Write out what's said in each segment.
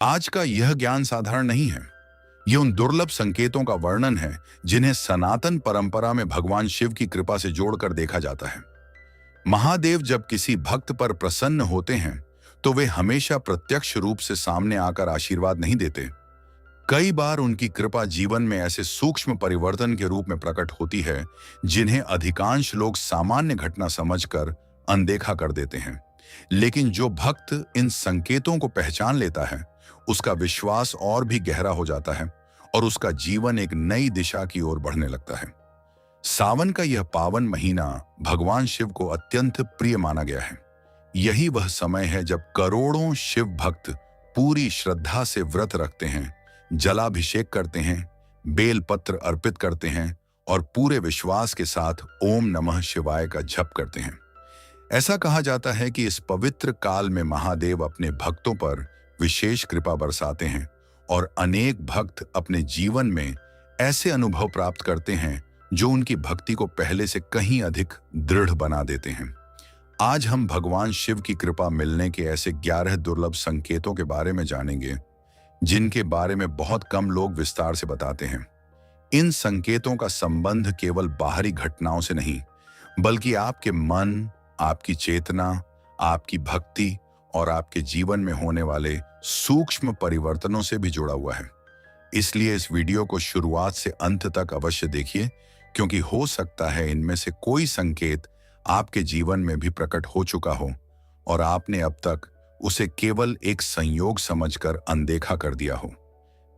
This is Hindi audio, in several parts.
आज का यह ज्ञान साधारण नहीं है। यह उन दुर्लभ संकेतों का वर्णन है जिन्हें सनातन परंपरा में भगवान शिव की कृपा से जोड़कर देखा जाता है। महादेव जब किसी भक्त पर प्रसन्न होते हैं तो वे हमेशा प्रत्यक्ष रूप से सामने आकर आशीर्वाद नहीं देते। कई बार उनकी कृपा जीवन में ऐसे सूक्ष्म परिवर्तन के रूप में प्रकट होती है जिन्हें अधिकांश लोग सामान्य घटना समझकर अनदेखा कर देते हैं। लेकिन जो भक्त इन संकेतों को पहचान लेता है, उसका विश्वास और भी गहरा हो जाता है और उसका जीवन एक नई दिशा की ओर बढ़ने लगता है। सावन का यह पावन महीना भगवान शिव को अत्यंत प्रिय माना गया है। यही वह समय है जब करोड़ों शिव भक्त पूरी श्रद्धा से व्रत रखते हैं, जलाभिषेक करते हैं, बेल पत्र अर्पित करते हैं और पूरे विश्वास के साथ ओम नमः शिवाय का जप करते हैं। ऐसा कहा जाता है कि इस पवित्र काल में महादेव अपने भक्तों पर विशेष कृपा बरसाते हैं और अनेक भक्त अपने जीवन में ऐसे अनुभव प्राप्त करते हैं जो उनकी भक्ति को पहले से कहीं अधिक दृढ़ बना देते हैं। आज हम भगवान शिव की कृपा मिलने के ऐसे 11 दुर्लभ संकेतों के बारे में जानेंगे जिनके बारे में बहुत कम लोग विस्तार से बताते हैं। इन संकेतों का संबंध केवल बाहरी घटनाओं से नहीं, बल्कि आपके मन, आपकी चेतना, आपकी भक्ति और आपके जीवन में होने वाले सूक्ष्म परिवर्तनों से भी जुड़ा हुआ है। इसलिए इस वीडियो को शुरुआत से अंत तक अवश्य देखिए, क्योंकि हो सकता है इनमें से कोई संकेत आपके जीवन में भी प्रकट हो चुका हो और आपने अब तक उसे केवल एक संयोग समझकर अनदेखा कर दिया हो।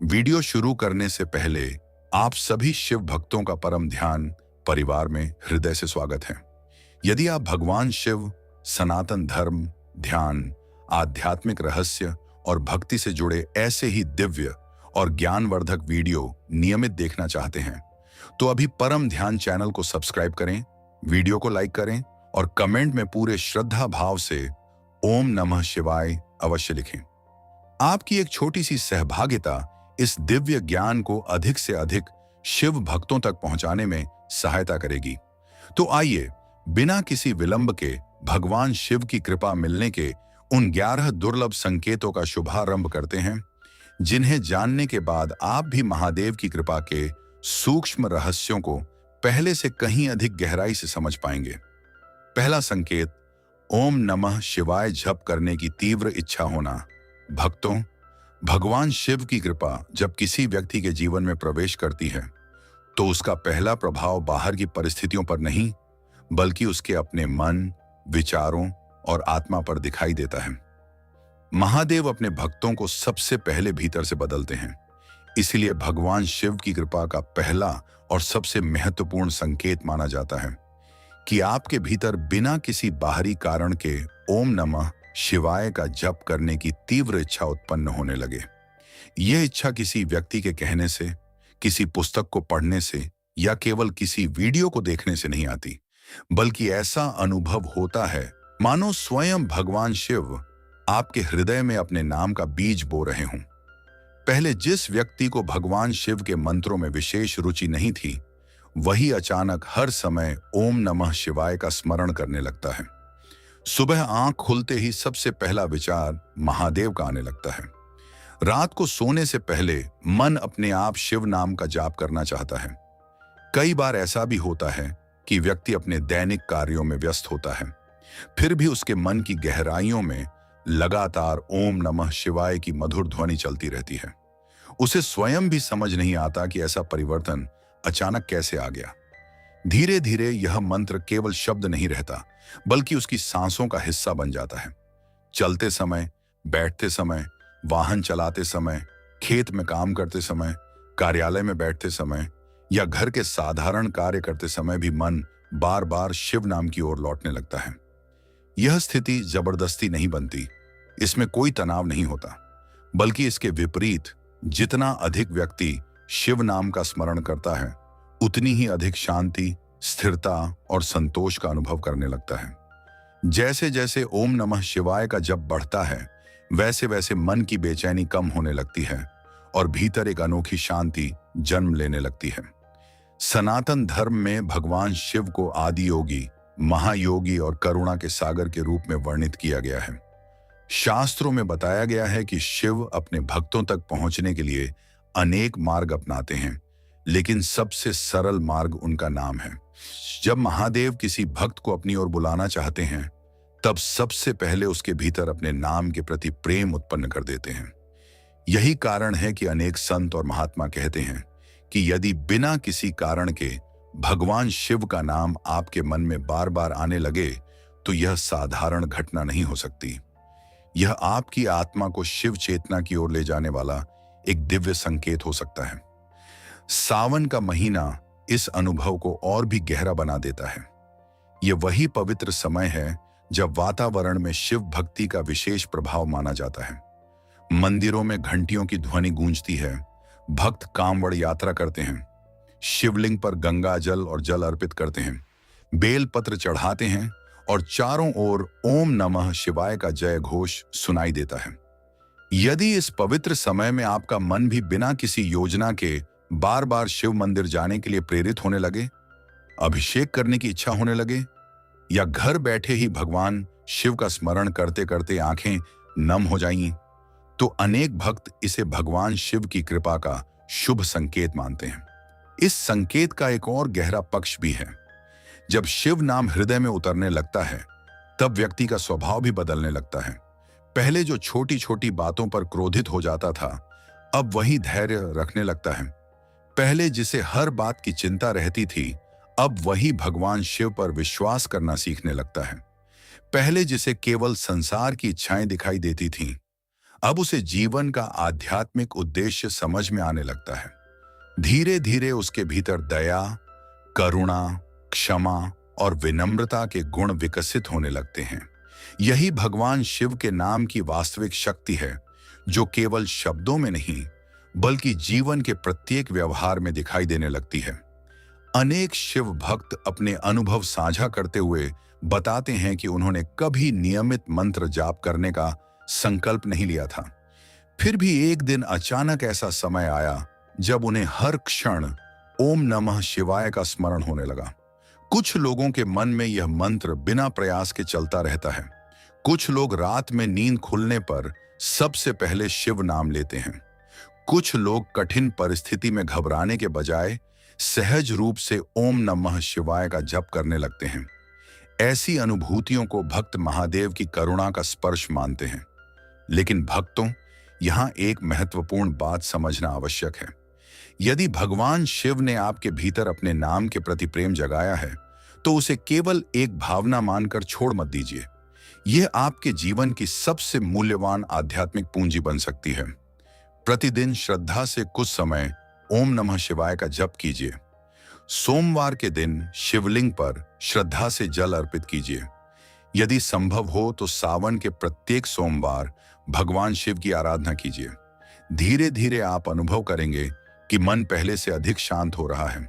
वीडियो शुरू करने से पहले आप सभी शिव भक्तों का परम ध्यान परिवार में हृदय से स्वागत है। यदि आप भगवान शिव, सनातन धर्म, ध्यान, आध्यात्मिक रहस्य और भक्ति से जुड़े ऐसे ही दिव्य और ज्ञानवर्धक वीडियो नियमित देखना चाहते हैं, तो अभी परम ध्यान चैनल को सब्सक्राइब करें, वीडियो को लाइक करें और कमेंट में पूरे श्रद्धा भाव से ओम नमः शिवाय अवश्य लिखें। आपकी एक छोटी सी सहभागिता इस दिव्य ज्ञान को अधिक से अधिक शिव भक्तों तक पहुंचाने में सहायता करेगी। तो आइए बिना किसी विलंब के भगवान शिव की कृपा मिलने के उन 11 दुर्लभ संकेतों का शुभारंभ करते हैं, जिन्हें जानने के बाद आप भी महादेव की कृपा के सूक्ष्म रहस्यों को पहले से कहीं अधिक गहराई से समझ पाएंगे। पहला संकेत, ओम नमः शिवाय जप करने की तीव्र इच्छा होना। भक्तों, भगवान शिव की कृपा जब किसी व्यक्ति के जीवन में प्रवेश करती है तो उसका पहला प्रभाव बाहर की परिस्थितियों पर नहीं, बल्कि उसके अपने मन, विचारों और आत्मा पर दिखाई देता है। महादेव अपने भक्तों को सबसे पहले भीतर से बदलते हैं। इसीलिए भगवान शिव की कृपा का पहला और सबसे महत्वपूर्ण संकेत माना जाता है कि आपके भीतर बिना किसी बाहरी कारण के ओम नमः शिवाय का जप करने की तीव्र इच्छा उत्पन्न होने लगे। यह इच्छा किसी व्यक्ति के कहने से, किसी पुस्तक को पढ़ने से या केवल किसी वीडियो को देखने से नहीं आती, बल्कि ऐसा अनुभव होता है मानो स्वयं भगवान शिव आपके हृदय में अपने नाम का बीज बो रहे हों। पहले जिस व्यक्ति को भगवान शिव के मंत्रों में विशेष रुचि नहीं थी, वही अचानक हर समय ओम नमः शिवाय का स्मरण करने लगता है। सुबह आंख खुलते ही सबसे पहला विचार महादेव का आने लगता है। रात को सोने से पहले मन अपने आप शिव नाम का जाप करना चाहता है। कई बार ऐसा भी होता है कि व्यक्ति अपने दैनिक कार्यों में व्यस्त होता है, फिर भी उसके मन की गहराइयों में लगातार ओम नमः शिवाय की मधुर ध्वनि चलती रहती है। उसे स्वयं भी समझ नहीं आता कि ऐसा परिवर्तन अचानक कैसे आ गया। धीरे धीरे यह मंत्र केवल शब्द नहीं रहता, बल्कि उसकी सांसों का हिस्सा बन जाता है। चलते समय, बैठते समय, वाहन चलाते समय, खेत में काम करते समय, कार्यालय में बैठते समय या घर के साधारण कार्य करते समय भी मन बार बार शिव नाम की ओर लौटने लगता है। यह स्थिति जबरदस्ती नहीं बनती, इसमें कोई तनाव नहीं होता, बल्कि इसके विपरीत जितना अधिक व्यक्ति शिव नाम का स्मरण करता है, उतनी ही अधिक शांति, स्थिरता और संतोष का अनुभव करने लगता है। जैसे जैसे ओम नमः शिवाय का जप बढ़ता है, वैसे वैसे मन की बेचैनी कम होने लगती है और भीतर एक अनोखी शांति जन्म लेने लगती है। सनातन धर्म में भगवान शिव को आदि योगी, महायोगी और करुणा के सागर के रूप में वर्णित किया गया है। शास्त्रों में बताया गया है कि शिव अपने भक्तों तक पहुंचने के लिए अनेक मार्ग अपनाते हैं, लेकिन सबसे सरल मार्ग उनका नाम है। जब महादेव किसी भक्त को अपनी ओर बुलाना चाहते हैं, तब सबसे पहले उसके भीतर अपने नाम के प्रति प्रेम उत्पन्न कर देते हैं। यही कारण है कि अनेक संत और महात्मा कहते हैं कि यदि बिना किसी कारण के भगवान शिव का नाम आपके मन में बार बार आने लगे, तो यह साधारण घटना नहीं हो सकती। यह आपकी आत्मा को शिव चेतना की ओर ले जाने वाला एक दिव्य संकेत हो सकता है। सावन का महीना इस अनुभव को और भी गहरा बना देता है। यह वही पवित्र समय है जब वातावरण में शिव भक्ति का विशेष प्रभाव माना जाता है। मंदिरों में घंटियों की ध्वनि गूंजती है, भक्त कांवड़ यात्रा करते हैं, शिवलिंग पर गंगा जल और जल अर्पित करते हैं, बेल पत्र चढ़ाते हैं और चारों ओर ओम नमः शिवाय का जय घोष सुनाई देता है। यदि इस पवित्र समय में आपका मन भी बिना किसी योजना के बार बार शिव मंदिर जाने के लिए प्रेरित होने लगे, अभिषेक करने की इच्छा होने लगे, या घर बैठे ही भगवान शिव का स्मरण करते करते आंखें नम हो जाएं, तो अनेक भक्त इसे भगवान शिव की कृपा का शुभ संकेत मानते हैं। इस संकेत का एक और गहरा पक्ष भी है। जब शिव नाम हृदय में उतरने लगता है, तब व्यक्ति का स्वभाव भी बदलने लगता है। पहले जो छोटी छोटी बातों पर क्रोधित हो जाता था, अब वही धैर्य रखने लगता है। पहले जिसे हर बात की चिंता रहती थी, अब वही भगवान शिव पर विश्वास करना सीखने लगता है। पहले जिसे केवल संसार की इच्छाएं दिखाई देती थीं, अब उसे जीवन का आध्यात्मिक उद्देश्य समझ में आने लगता है। धीरे धीरे उसके भीतर दया, करुणा, क्षमा और विनम्रता के गुण विकसित होने लगते हैं। यही भगवान शिव के नाम की वास्तविक शक्ति है, जो केवल शब्दों में नहीं बल्कि जीवन के प्रत्येक व्यवहार में दिखाई देने लगती है। अनेक शिव भक्त अपने अनुभव साझा करते हुए बताते हैं कि उन्होंने कभी नियमित मंत्र जाप करने का संकल्प नहीं लिया था, फिर भी एक दिन अचानक ऐसा समय आया जब उन्हें हर क्षण ओम नमः शिवाय का स्मरण होने लगा। कुछ लोगों के मन में यह मंत्र बिना प्रयास के चलता रहता है। कुछ लोग रात में नींद खुलने पर सबसे पहले शिव नाम लेते हैं। कुछ लोग कठिन परिस्थिति में घबराने के बजाय सहज रूप से ओम नमः शिवाय का जप करने लगते हैं। ऐसी अनुभूतियों को भक्त महादेव की करुणा का स्पर्श मानते हैं। लेकिन भक्तों, यहां एक महत्वपूर्ण बात समझना आवश्यक है। यदि भगवान शिव ने आपके भीतर अपने नाम के प्रति प्रेम जगाया है, तो उसे केवल एक भावना मानकर छोड़ मत दीजिए। यह आपके जीवन की सबसे मूल्यवान आध्यात्मिक पूंजी बन सकती है। प्रतिदिन श्रद्धा से कुछ समय ओम नमः शिवाय का जप कीजिए। सोमवार के दिन शिवलिंग पर श्रद्धा से जल अर्पित कीजिए। यदि संभव हो तो सावन के प्रत्येक सोमवार भगवान शिव की आराधना कीजिए। धीरे धीरे आप अनुभव करेंगे कि मन पहले से अधिक शांत हो रहा है,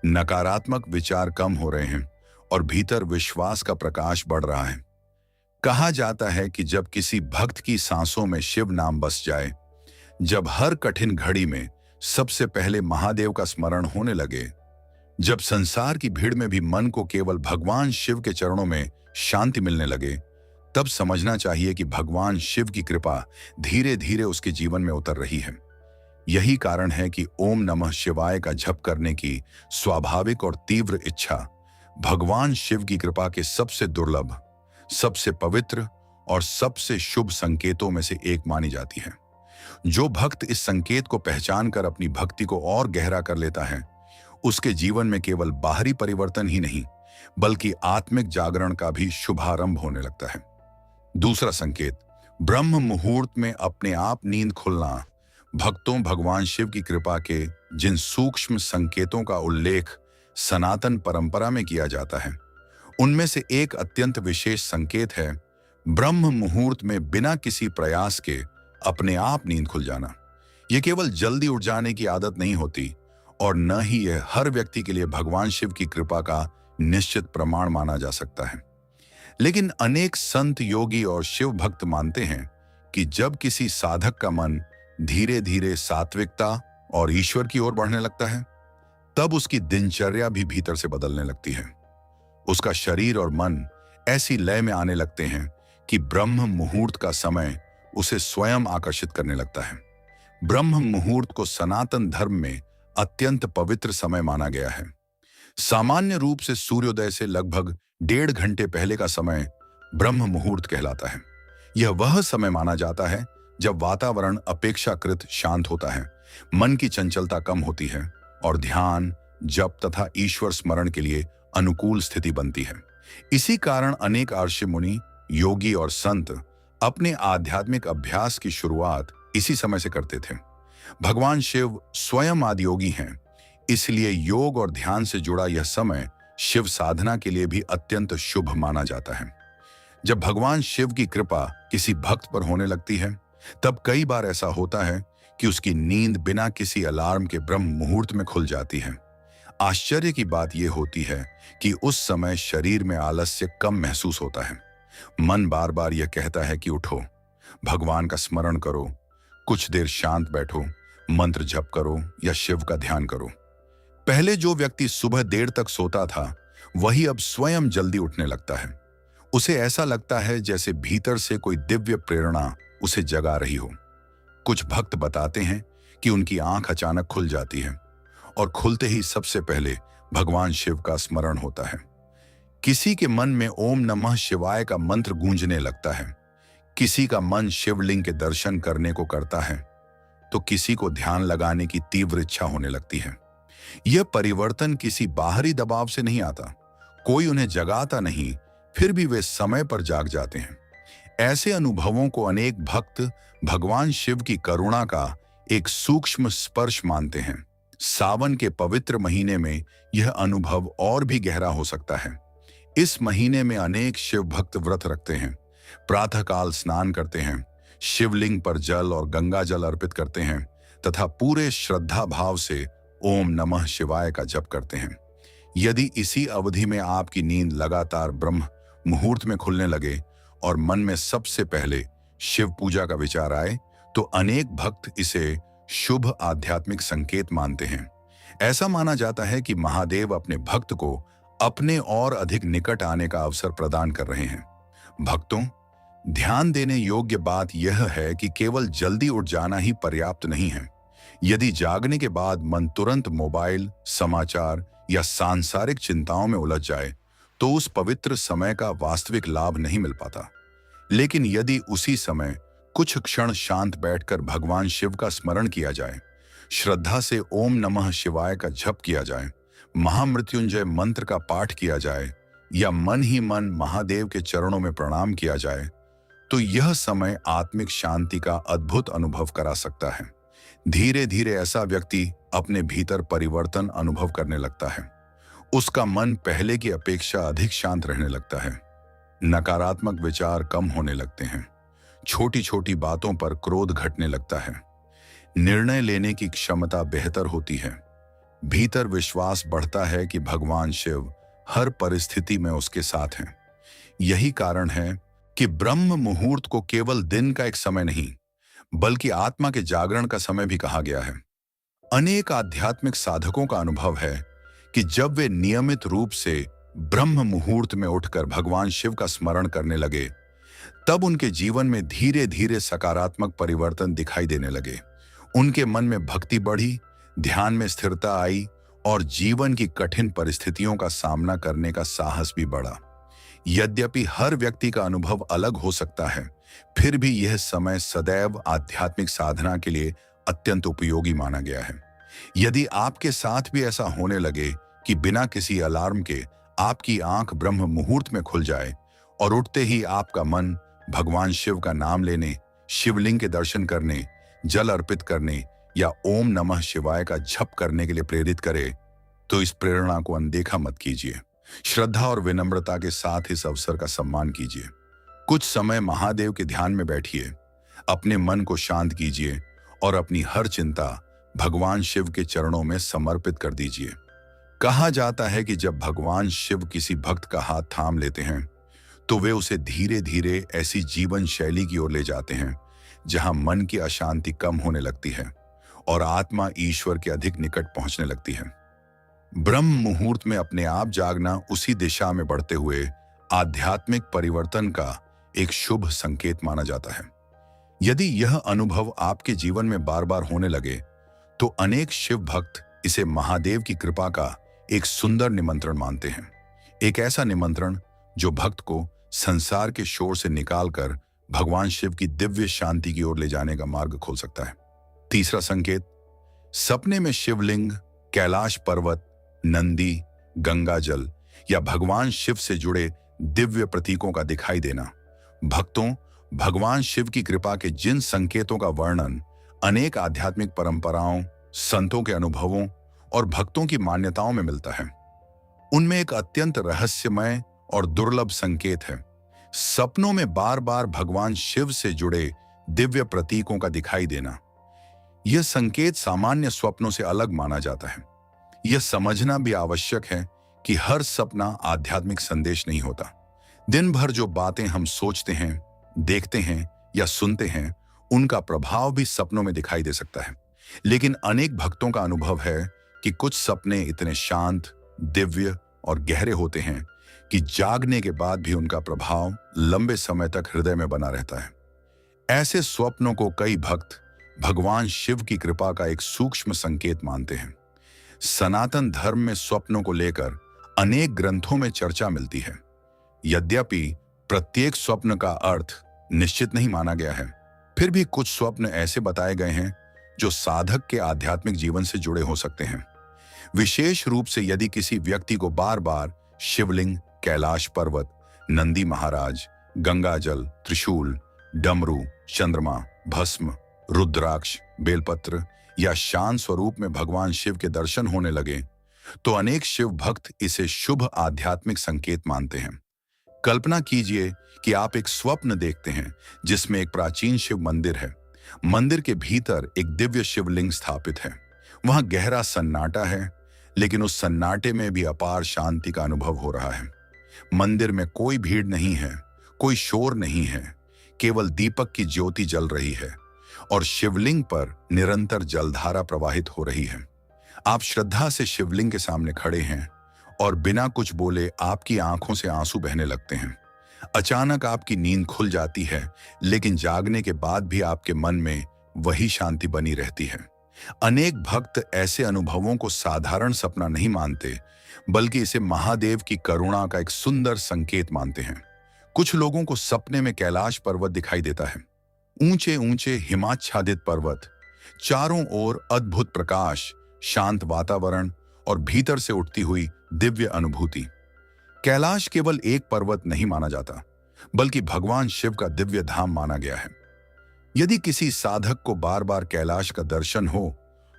नकारात्मक विचार कम हो रहे हैं और भीतर विश्वास का प्रकाश बढ़ रहा है। कहा जाता है कि जब किसी भक्त की सांसों में शिव नाम बस जाए, जब हर कठिन घड़ी में सबसे पहले महादेव का स्मरण होने लगे, जब संसार की भीड़ में भी मन को केवल भगवान शिव के चरणों में शांति मिलने लगे, तब समझना चाहिए कि भगवान शिव की कृपा धीरे धीरे उसके जीवन में उतर रही है। यही कारण है कि ओम नमः शिवाय का जप करने की स्वाभाविक और तीव्र इच्छा भगवान शिव की कृपा के सबसे दुर्लभ, सबसे पवित्र और सबसे शुभ संकेतों में से एक मानी जाती है। जो भक्त इस संकेत को पहचान कर अपनी भक्ति को और गहरा कर लेता है, उसके जीवन में केवल बाहरी परिवर्तन ही नहीं बल्कि आत्मिक जागरण का भी शुभारंभ होने लगता है। दूसरा संकेत, ब्रह्म मुहूर्त में अपने आप नींद खुलना। भक्तों, भगवान शिव की कृपा के जिन सूक्ष्म संकेतों का उल्लेख सनातन परंपरा में किया जाता है, उनमें से एक अत्यंत विशेष संकेत है ब्रह्म मुहूर्त में बिना किसी प्रयास के अपने आप नींद खुल जाना। यह केवल जल्दी उठ जाने की आदत नहीं होती और न ही यह हर व्यक्ति के लिए भगवान शिव की कृपा का निश्चित प्रमाण माना जा सकता है। लेकिन अनेक संत, योगी और शिव भक्त मानते हैं कि जब किसी साधक का मन धीरे धीरे सात्विकता और ईश्वर की ओर बढ़ने लगता है, तब उसकी दिनचर्या भी भीतर से बदलने लगती है। उसका शरीर और मन ऐसी लय में आने लगते हैं कि ब्रह्म मुहूर्त का समय उसे स्वयं आकर्षित करने लगता है। ब्रह्म मुहूर्त को सनातन धर्म में अत्यंत पवित्र समय माना गया है। सामान्य रूप से सूर्योदय से लगभग 1.5 घंटे पहले का समय ब्रह्म मुहूर्त कहलाता है। यह वह समय माना जाता है जब वातावरण अपेक्षाकृत शांत होता है, मन की चंचलता कम होती है और ध्यान, जप तथा ईश्वर स्मरण के लिए अनुकूल स्थिति बनती है। इसी कारण अनेक ऋषि मुनि, योगी और संत अपने आध्यात्मिक अभ्यास की शुरुआत इसी समय से करते थे। भगवान शिव स्वयं आदियोगी हैं, इसलिए योग और ध्यान से जुड़ा यह समय शिव साधना के लिए भी अत्यंत शुभ माना जाता है। जब भगवान शिव की कृपा किसी भक्त पर होने लगती है, तब कई बार ऐसा होता है कि उसकी नींद बिना किसी अलार्म के ब्रह्म मुहूर्त में खुल जाती है। आश्चर्य की बात यह होती है कि उस समय शरीर में आलस्य कम महसूस होता है। मन बार बार यह कहता है कि उठो, भगवान का स्मरण करो, कुछ देर शांत बैठो, मंत्र जप करो या शिव का ध्यान करो। पहले जो व्यक्ति सुबह देर तक सोता था, वही अब स्वयं जल्दी उठने लगता है। उसे ऐसा लगता है जैसे भीतर से कोई दिव्य प्रेरणा उसे जगा रही हो। कुछ भक्त बताते हैं कि उनकी आंख अचानक खुल जाती है और खुलते ही सबसे पहले भगवान शिव का स्मरण होता है। किसी के मन में ओम नमः शिवाय का मंत्र गूंजने लगता है, किसी का मन शिवलिंग के दर्शन करने को करता है, तो किसी को ध्यान लगाने की तीव्र इच्छा होने लगती है। यह परिवर्तन किसी बाहरी दबाव से नहीं आता, कोई उन्हें जगाता नहीं, फिर भी वे समय पर जाग जाते हैं। ऐसे अनुभवों को अनेक भक्त भगवान शिव की करुणा का एक सूक्ष्म स्पर्श मानते हैं। सावन के पवित्र महीने में यह अनुभव और भी गहरा हो सकता है। इस महीने में अनेक शिव भक्त व्रत रखते हैं, प्रातःकाल स्नान करते हैं, शिवलिंग पर जल और गंगा जल अर्पित करते हैं तथा पूरे श्रद्धा भाव से ओम नमः शिवाय का जप करते हैं। यदि इसी अवधि में आपकी नींद लगातार ब्रह्म मुहूर्त में खुलने लगे और मन में सबसे पहले शिव पूजा का विचार आए, तो अनेक भक्त इसे शुभ आध्यात्मिक संकेत मानते हैं। ऐसा माना जाता है कि महादेव अपने भक्त को अपने और अधिक निकट आने का अवसर प्रदान कर रहे हैं। भक्तों, ध्यान देने योग्य बात यह है कि केवल जल्दी उठ जाना ही पर्याप्त नहीं है। यदि जागने के बाद मन तुरंत मोबाइल, समाचार या सांसारिक चिंताओं में उलझ जाए, तो उस पवित्र समय का वास्तविक लाभ नहीं मिल पाता। लेकिन यदि उसी समय कुछ क्षण शांत बैठकर भगवान शिव का स्मरण किया जाए, श्रद्धा से ओम नमः शिवाय का जप किया जाए, महामृत्युंजय मंत्र का पाठ किया जाए या मन ही मन महादेव के चरणों में प्रणाम किया जाए, तो यह समय आत्मिक शांति का अद्भुत अनुभव करा सकता है। धीरे धीरे ऐसा व्यक्ति अपने भीतर परिवर्तन अनुभव करने लगता है। उसका मन पहले की अपेक्षा अधिक शांत रहने लगता है। नकारात्मक विचार कम होने लगते हैं। छोटी छोटी बातों पर क्रोध घटने लगता है। निर्णय लेने की क्षमता बेहतर होती है। भीतर विश्वास बढ़ता है कि भगवान शिव हर परिस्थिति में उसके साथ हैं। यही कारण है कि ब्रह्म मुहूर्त को केवल दिन का एक समय नहीं, बल्कि आत्मा के जागरण का समय भी कहा गया है। अनेक आध्यात्मिक साधकों का अनुभव है कि जब वे नियमित रूप से ब्रह्म मुहूर्त में उठकर भगवान शिव का स्मरण करने लगे, तब उनके जीवन में धीरे धीरे सकारात्मक परिवर्तन दिखाई देने लगे। उनके मन में भक्ति बढ़ी, ध्यान में स्थिरता आई और जीवन की कठिन परिस्थितियों का सामना करने का साहस भी बढ़ा। यद्यपि हर व्यक्ति का अनुभव अलग हो सकता है, फिर भी यह समय सदैव आध्यात्मिक साधना के लिए अत्यंत उपयोगी माना गया है। यदि आपके साथ भी ऐसा होने लगे कि बिना किसी अलार्म के आपकी आंख ब्रह्म मुहूर्त में खुल जाए और उठते ही आपका मन भगवान शिव का नाम लेने, शिवलिंग के दर्शन करने, जल अर्पित करने या ओम नमः शिवाय का जप करने के लिए प्रेरित करे, तो इस प्रेरणा को अनदेखा मत कीजिए। श्रद्धा और विनम्रता के साथ इस अवसर का सम्मान कीजिए। कुछ समय महादेव के ध्यान में बैठिए, अपने मन को शांत कीजिए और अपनी हर चिंता भगवान शिव के चरणों में समर्पित कर दीजिए। कहा जाता है कि जब भगवान शिव किसी भक्त का हाथ थाम लेते हैं, तो वे उसे धीरे धीरे ऐसी जीवन शैली की ओर ले जाते हैं जहां मन की अशांति कम होने लगती है और आत्मा ईश्वर के अधिक निकट पहुंचने लगती है। ब्रह्म मुहूर्त में अपने आप जागना उसी दिशा में बढ़ते हुए आध्यात्मिक परिवर्तन का एक शुभ संकेत माना जाता है। यदि यह अनुभव आपके जीवन में बार बार होने लगे तो अनेक शिव भक्त इसे महादेव की कृपा का एक सुंदर निमंत्रण मानते हैं। एक ऐसा निमंत्रण जो भक्त को संसार के शोर से निकालकर भगवान शिव की दिव्य शांति की ओर ले जाने का मार्ग खोल सकता है। तीसरा संकेत, सपने में शिवलिंग, कैलाश पर्वत, नंदी, गंगा जल या भगवान शिव से जुड़े दिव्य प्रतीकों का दिखाई देना। भक्तों, भगवान शिव की कृपा के जिन संकेतों का वर्णन अनेक आध्यात्मिक परंपराओं, संतों के अनुभवों और भक्तों की मान्यताओं में मिलता है, उनमें एक अत्यंत रहस्यमय और दुर्लभ संकेत है। सपनों में बार बार भगवान शिव से जुड़े दिव्य प्रतीकों का दिखाई देना। यह संकेत सामान्य स्वप्नों से अलग माना जाता है। यह समझना भी आवश्यक है कि हर सपना आध्यात्मिक संदेश नहीं होता। दिन भर जो बातें हम सोचते हैं, देखते हैं या सुनते हैं, उनका प्रभाव भी सपनों में दिखाई दे सकता है। लेकिन अनेक भक्तों का अनुभव है कि कुछ सपने इतने शांत, दिव्य और गहरे होते हैं कि जागने के बाद भी उनका प्रभाव लंबे समय तक हृदय में बना रहता है। ऐसे स्वप्नों को कई भक्त भगवान शिव की कृपा का एक सूक्ष्म संकेत मानते हैं। सनातन धर्म में स्वप्नों को लेकर अनेक ग्रंथों में चर्चा मिलती है। यद्यपि प्रत्येक स्वप्न का अर्थ निश्चित नहीं माना गया है, फिर भी कुछ स्वप्न ऐसे बताए गए हैं जो साधक के आध्यात्मिक जीवन से जुड़े हो सकते हैं। विशेष रूप से यदि किसी व्यक्ति को बार बार शिवलिंग, कैलाश पर्वत, नंदी महाराज, गंगा जल, त्रिशूल, डमरू, चंद्रमा, भस्म, रुद्राक्ष, बेलपत्र या शांत स्वरूप में भगवान शिव के दर्शन होने लगे तो अनेक शिव भक्त इसे शुभ आध्यात्मिक संकेत मानते हैं। कल्पना कीजिए कि आप एक स्वप्न देखते हैं जिसमें एक प्राचीन शिव मंदिर है। मंदिर के भीतर एक दिव्य शिवलिंग स्थापित है। वहां गहरा सन्नाटा है, लेकिन उस सन्नाटे में भी अपार शांति का अनुभव हो रहा है। मंदिर में कोई भीड़ नहीं है, कोई शोर नहीं है, केवल दीपक की ज्योति जल रही है और शिवलिंग पर निरंतर जलधारा प्रवाहित हो रही है। आप श्रद्धा से शिवलिंग के सामने खड़े हैं और बिना कुछ बोले आपकी आंखों से आंसू बहने लगते हैं। अचानक आपकी नींद खुल जाती है, लेकिन जागने के बाद भी आपके मन में वही शांति बनी रहती है। अनेक भक्त ऐसे अनुभवों को साधारण सपना नहीं मानते, बल्कि इसे महादेव की करुणा का एक सुंदर संकेत मानते हैं। कुछ लोगों को सपने में कैलाश पर्वत दिखाई देता है। ऊंचे ऊंचे हिमाच्छादित पर्वत, चारों ओर अद्भुत प्रकाश, शांत वातावरण और भीतर से उठती हुई दिव्य अनुभूति। कैलाश केवल एक पर्वत नहीं माना जाता, बल्कि भगवान शिव का दिव्य धाम माना गया है। यदि किसी साधक को बार बार कैलाश का दर्शन हो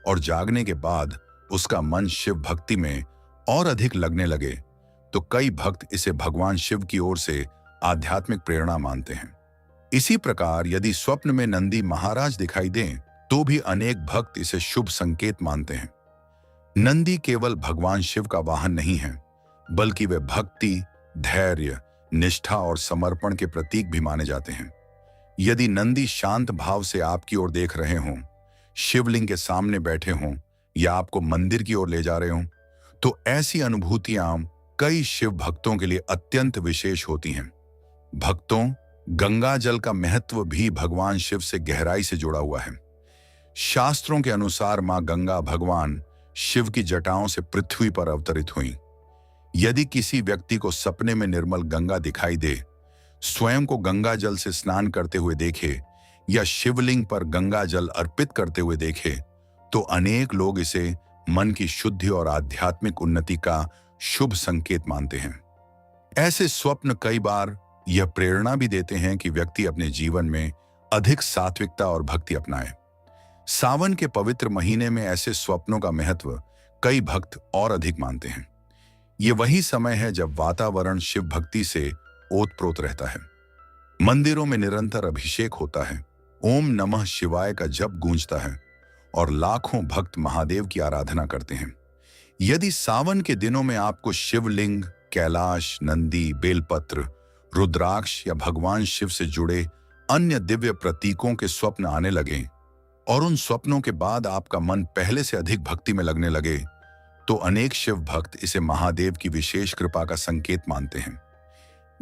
और जागने के बाद उसका मन शिव भक्ति में और अधिक लगने लगे, तो कई भक्त इसे भगवान शिव की ओर से आध्यात्मिक प्रेरणा मानते हैं। इसी प्रकार यदि स्वप्न में नंदी महाराज दिखाई दें, तो भी अनेक भक्त इसे शुभ संकेत मानते हैं। नंदी केवल भगवान शिव का वाहन नहीं है, बल्कि वे भक्ति, धैर्य, निष्ठा और समर्पण के प्रतीक भी माने जाते हैं। यदि नंदी शांत भाव से आपकी ओर देख रहे हों, शिवलिंग के सामने बैठे हों या आपको मंदिर की ओर ले जा रहे हों, तो ऐसी अनुभूतियां कई शिव भक्तों के लिए अत्यंत विशेष होती हैं। भक्तों, गंगा जल का महत्व भी भगवान शिव से गहराई से जुड़ा हुआ है। शास्त्रों के अनुसार मां गंगा भगवान शिव की जटाओं से पृथ्वी पर अवतरित हुई। यदि किसी व्यक्ति को सपने में निर्मल गंगा दिखाई दे, स्वयं को गंगा जल से स्नान करते हुए देखे या शिवलिंग पर गंगा जल अर्पित करते हुए देखे, तो अनेक लोग इसे मन की शुद्धि और आध्यात्मिक उन्नति का शुभ संकेत मानते हैं। ऐसे स्वप्न कई बार यह प्रेरणा भी देते हैं कि व्यक्ति अपने जीवन में अधिक सात्विकता और भक्ति अपनाए। सावन के पवित्र महीने में ऐसे स्वप्नों का महत्व कई भक्त और अधिक मानते हैं। ये वही समय है जब वातावरण शिव भक्ति से ओतप्रोत रहता है। मंदिरों में निरंतर अभिषेक होता है, ओम नमः शिवाय का जप गूंजता है और लाखों भक्त महादेव की आराधना करते हैं। यदि सावन के दिनों में आपको शिवलिंग, कैलाश, नंदी, बेलपत्र, रुद्राक्ष या भगवान शिव से जुड़े अन्य दिव्य प्रतीकों के स्वप्न आने लगें और उन स्वप्नों के बाद आपका मन पहले से अधिक भक्ति में लगने लगे, तो अनेक शिव भक्त इसे महादेव की विशेष कृपा का संकेत मानते हैं।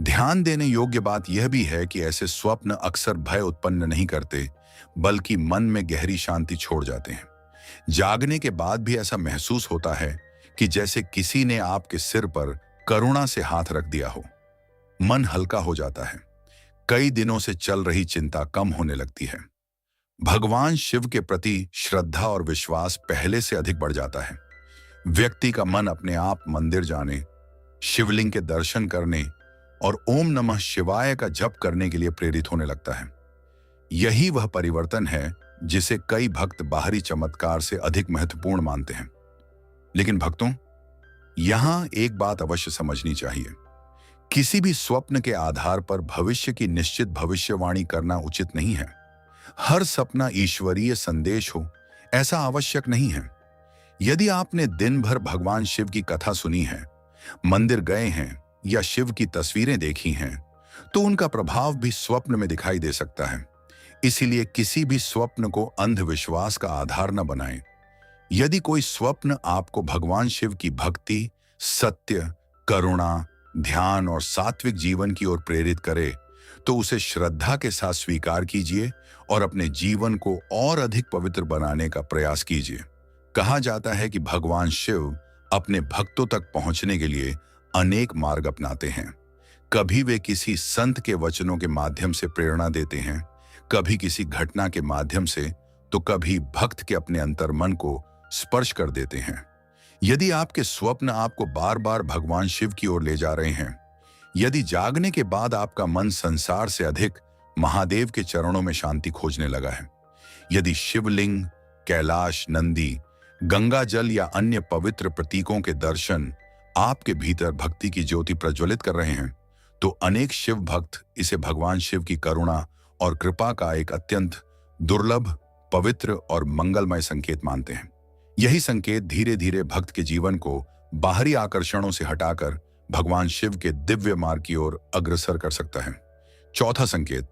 ध्यान देने योग्य बात यह भी है कि ऐसे स्वप्न अक्सर भय उत्पन्न नहीं करते, बल्कि मन में गहरी शांति छोड़ जाते हैं। जागने के बाद भी ऐसा महसूस होता है कि जैसे किसी ने आपके सिर पर करुणा से हाथ रख दिया हो। मन हल्का हो जाता है। कई दिनों से चल रही चिंता कम होने लगती है। भगवान शिव के प्रति श्रद्धा और विश्वास पहले से अधिक बढ़ जाता है। व्यक्ति का मन अपने आप मंदिर जाने, शिवलिंग के दर्शन करने और ओम नमः शिवाय का जप करने के लिए प्रेरित होने लगता है। यही वह परिवर्तन है जिसे कई भक्त बाहरी चमत्कार से अधिक महत्वपूर्ण मानते हैं। लेकिन भक्तों, यहां एक बात अवश्य समझनी चाहिए। किसी भी स्वप्न के आधार पर भविष्य की निश्चित भविष्यवाणी करना उचित नहीं है। हर सपना ईश्वरीय संदेश हो, ऐसा आवश्यक नहीं है। यदि आपने दिन भर भगवान शिव की कथा सुनी है, मंदिर गए हैं या शिव की तस्वीरें देखी हैं, तो उनका प्रभाव भी स्वप्न में दिखाई दे सकता है। इसीलिए किसी भी स्वप्न को अंधविश्वास का आधार न बनाएं। यदि कोई स्वप्न आपको भगवान शिव की भक्ति, सत्य, करुणा, ध्यान और सात्विक जीवन की ओर प्रेरित करे, तो उसे श्रद्धा के साथ स्वीकार कीजिए और अपने जीवन को और अधिक पवित्र बनाने का प्रयास कीजिए। कहा जाता है कि भगवान शिव अपने भक्तों तक पहुंचने के लिए अनेक मार्ग अपनाते हैं। कभी वे किसी संत के वचनों के माध्यम से प्रेरणा देते हैं, कभी किसी घटना के माध्यम से, तो कभी भक्त के अपने अंतर्मन को स्पर्श कर देते हैं। यदि आपके स्वप्न आपको बार बार भगवान शिव की ओर ले जा रहे हैं, यदि जागने के बाद आपका मन संसार से अधिक महादेव के चरणों में शांति खोजने लगा है, यदि शिवलिंग, कैलाश, नंदी, गंगा जल या अन्य पवित्र प्रतीकों के दर्शन आपके भीतर भक्ति की ज्योति प्रज्वलित कर रहे हैं, तो अनेक शिव भक्त इसे भगवान शिव की करुणा और कृपा का एक अत्यंत दुर्लभ, पवित्र और मंगलमय संकेत मानते हैं। यही संकेत धीरे धीरे भक्त के जीवन को बाहरी आकर्षणों से हटाकर भगवान शिव के दिव्य मार्ग की ओर अग्रसर कर सकता है। चौथा संकेत,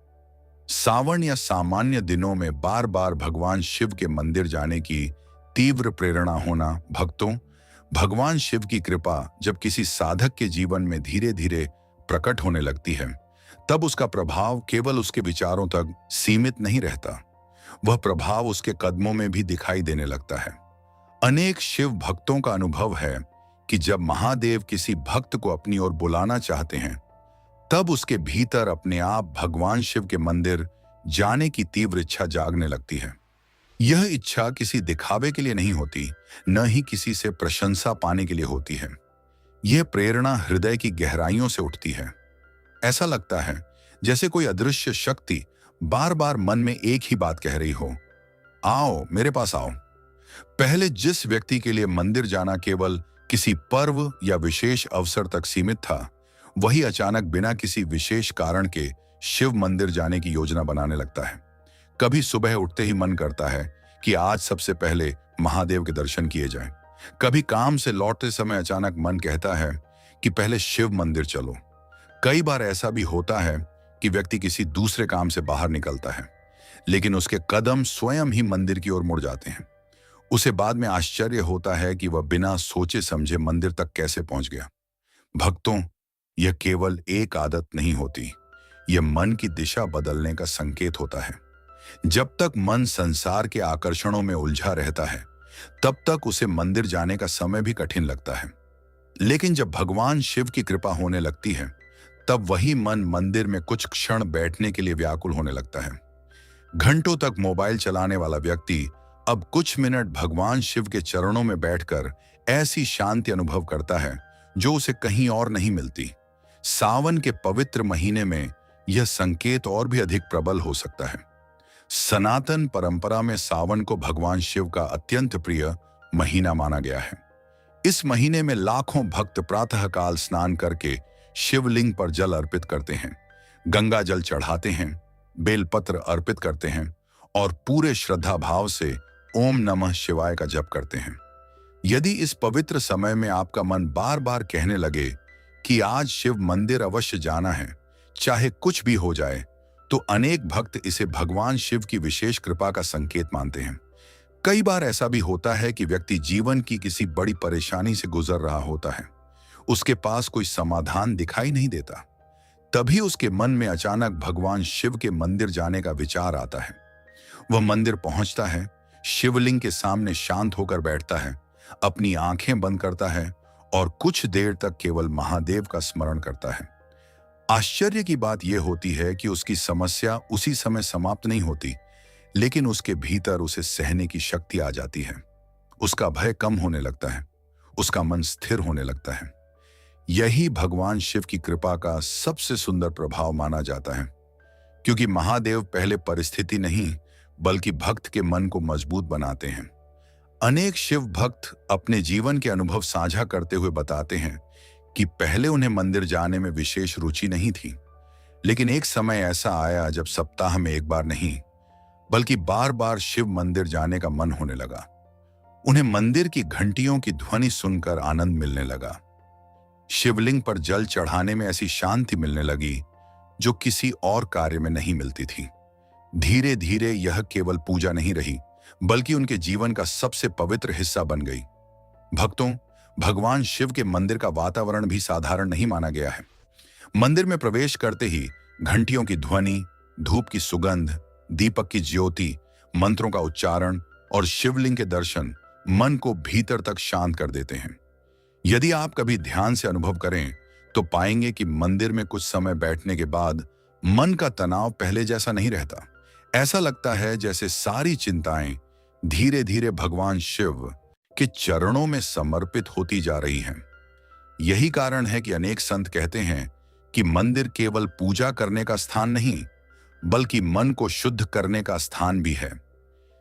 सावन या सामान्य दिनों में बार बार भगवान शिव के मंदिर जाने की तीव्र प्रेरणा होना। भक्तों, भगवान शिव की कृपा जब किसी साधक के जीवन में धीरे धीरे प्रकट होने लगती है, तब उसका प्रभाव केवल उसके विचारों तक सीमित नहीं रहता, वह प्रभाव उसके कदमों में भी दिखाई देने लगता है। अनेक शिव भक्तों का अनुभव है कि जब महादेव किसी भक्त को अपनी ओर बुलाना चाहते हैं, तब उसके भीतर अपने आप भगवान शिव के मंदिर जाने की तीव्र इच्छा जागने लगती है। यह इच्छा किसी दिखावे के लिए नहीं होती, न ही किसी से प्रशंसा पाने के लिए होती है। यह प्रेरणा हृदय की गहराइयों से उठती है। ऐसा लगता है जैसे कोई अदृश्य शक्ति बार बार मन में एक ही बात कह रही हो, आओ मेरे पास आओ। पहले जिस व्यक्ति के लिए मंदिर जाना केवल किसी पर्व या विशेष अवसर तक सीमित था, वही अचानक बिना किसी विशेष कारण के शिव मंदिर जाने की योजना बनाने लगता है। कभी सुबह उठते ही मन करता है कि आज सबसे पहले महादेव के दर्शन किए जाएं। कभी काम से लौटते समय अचानक मन कहता है कि पहले शिव मंदिर चलो। कई बार ऐसा भी होता है कि व्यक्ति किसी दूसरे काम से बाहर निकलता है, लेकिन उसके कदम स्वयं ही मंदिर की ओर मुड़ जाते हैं। उसे बाद में आश्चर्य होता है कि वह बिना सोचे समझे मंदिर तक कैसे पहुंच गया। भक्तों, यह केवल एक आदत नहीं होती, यह मन की दिशा बदलने का संकेत होता है। जब तक मन संसार के आकर्षणों में उलझा रहता है, तब तक उसे मंदिर जाने का समय भी कठिन लगता है। लेकिन जब भगवान शिव की कृपा होने लगती है, तब वही मन मंदिर में कुछ क्षण बैठने के लिए व्याकुल होने लगता है। घंटों तक मोबाइल चलाने वाला व्यक्ति अब कुछ मिनट भगवान शिव के चरणों में बैठकर ऐसी शांति अनुभव करता है जो उसे कहीं और नहीं मिलती। सावन के पवित्र महीने में यह संकेत और भी अधिक प्रबल हो सकता है। सनातन परंपरा में सावन को भगवान शिव का अत्यंत प्रिय महीना माना गया है। इस महीने में लाखों भक्त प्रातःकाल स्नान करके शिवलिंग पर जल अर्पित करते हैं, गंगा जल चढ़ाते हैं, बेलपत्र अर्पित करते हैं और पूरे श्रद्धा भाव से ओम नमः शिवाय का जप करते हैं। यदि इस पवित्र समय में आपका मन बार बार कहने लगे कि आज शिव मंदिर अवश्य जाना है, चाहे कुछ भी हो जाए, तो अनेक भक्त इसे भगवान शिव की विशेष कृपा का संकेत मानते हैं। कई बार ऐसा भी होता है कि व्यक्ति जीवन की किसी बड़ी परेशानी से गुजर रहा होता है, उसके पास कोई समाधान दिखाई नहीं देता। तभी उसके मन में अचानक भगवान शिव के मंदिर जाने का विचार आता है। वह मंदिर पहुंचता है, शिवलिंग के सामने शांत होकर बैठता है, अपनी आंखें बंद करता है और कुछ देर तक केवल महादेव का स्मरण करता है। आश्चर्य की बात यह होती है कि उसकी समस्या उसी समय समाप्त नहीं होती, लेकिन उसके भीतर उसे सहने की शक्ति आ जाती है। उसका भय कम होने लगता है, उसका मन स्थिर होने लगता है। यही भगवान शिव की कृपा का सबसे सुंदर प्रभाव माना जाता है, क्योंकि महादेव पहले परिस्थिति नहीं बल्कि भक्त के मन को मजबूत बनाते हैं। अनेक शिव भक्त अपने जीवन के अनुभव साझा करते हुए बताते हैं कि पहले उन्हें मंदिर जाने में विशेष रुचि नहीं थी, लेकिन एक समय ऐसा आया जब सप्ताह में एक बार नहीं बल्कि बार बार शिव मंदिर जाने का मन होने लगा। उन्हें मंदिर की घंटियों की ध्वनि सुनकर आनंद मिलने लगा। शिवलिंग पर जल चढ़ाने में ऐसी शांति मिलने लगी जो किसी और कार्य में नहीं मिलती थी। धीरे धीरे यह केवल पूजा नहीं रही, बल्कि उनके जीवन का सबसे पवित्र हिस्सा बन गई। भक्तों, भगवान शिव के मंदिर का वातावरण भी साधारण नहीं माना गया है। मंदिर में प्रवेश करते ही घंटियों की ध्वनि, धूप की सुगंध, दीपक की ज्योति, मंत्रों का उच्चारण और शिवलिंग के दर्शन मन को भीतर तक शांत कर देते हैं। यदि आप कभी ध्यान से अनुभव करें तो पाएंगे कि मंदिर में कुछ समय बैठने के बाद मन का तनाव पहले जैसा नहीं रहता। ऐसा लगता है जैसे सारी चिंताएं धीरे धीरे भगवान शिव के चरणों में समर्पित होती जा रही हैं। यही कारण है कि अनेक संत कहते हैं कि मंदिर केवल पूजा करने का स्थान नहीं, बल्कि मन को शुद्ध करने का स्थान भी है।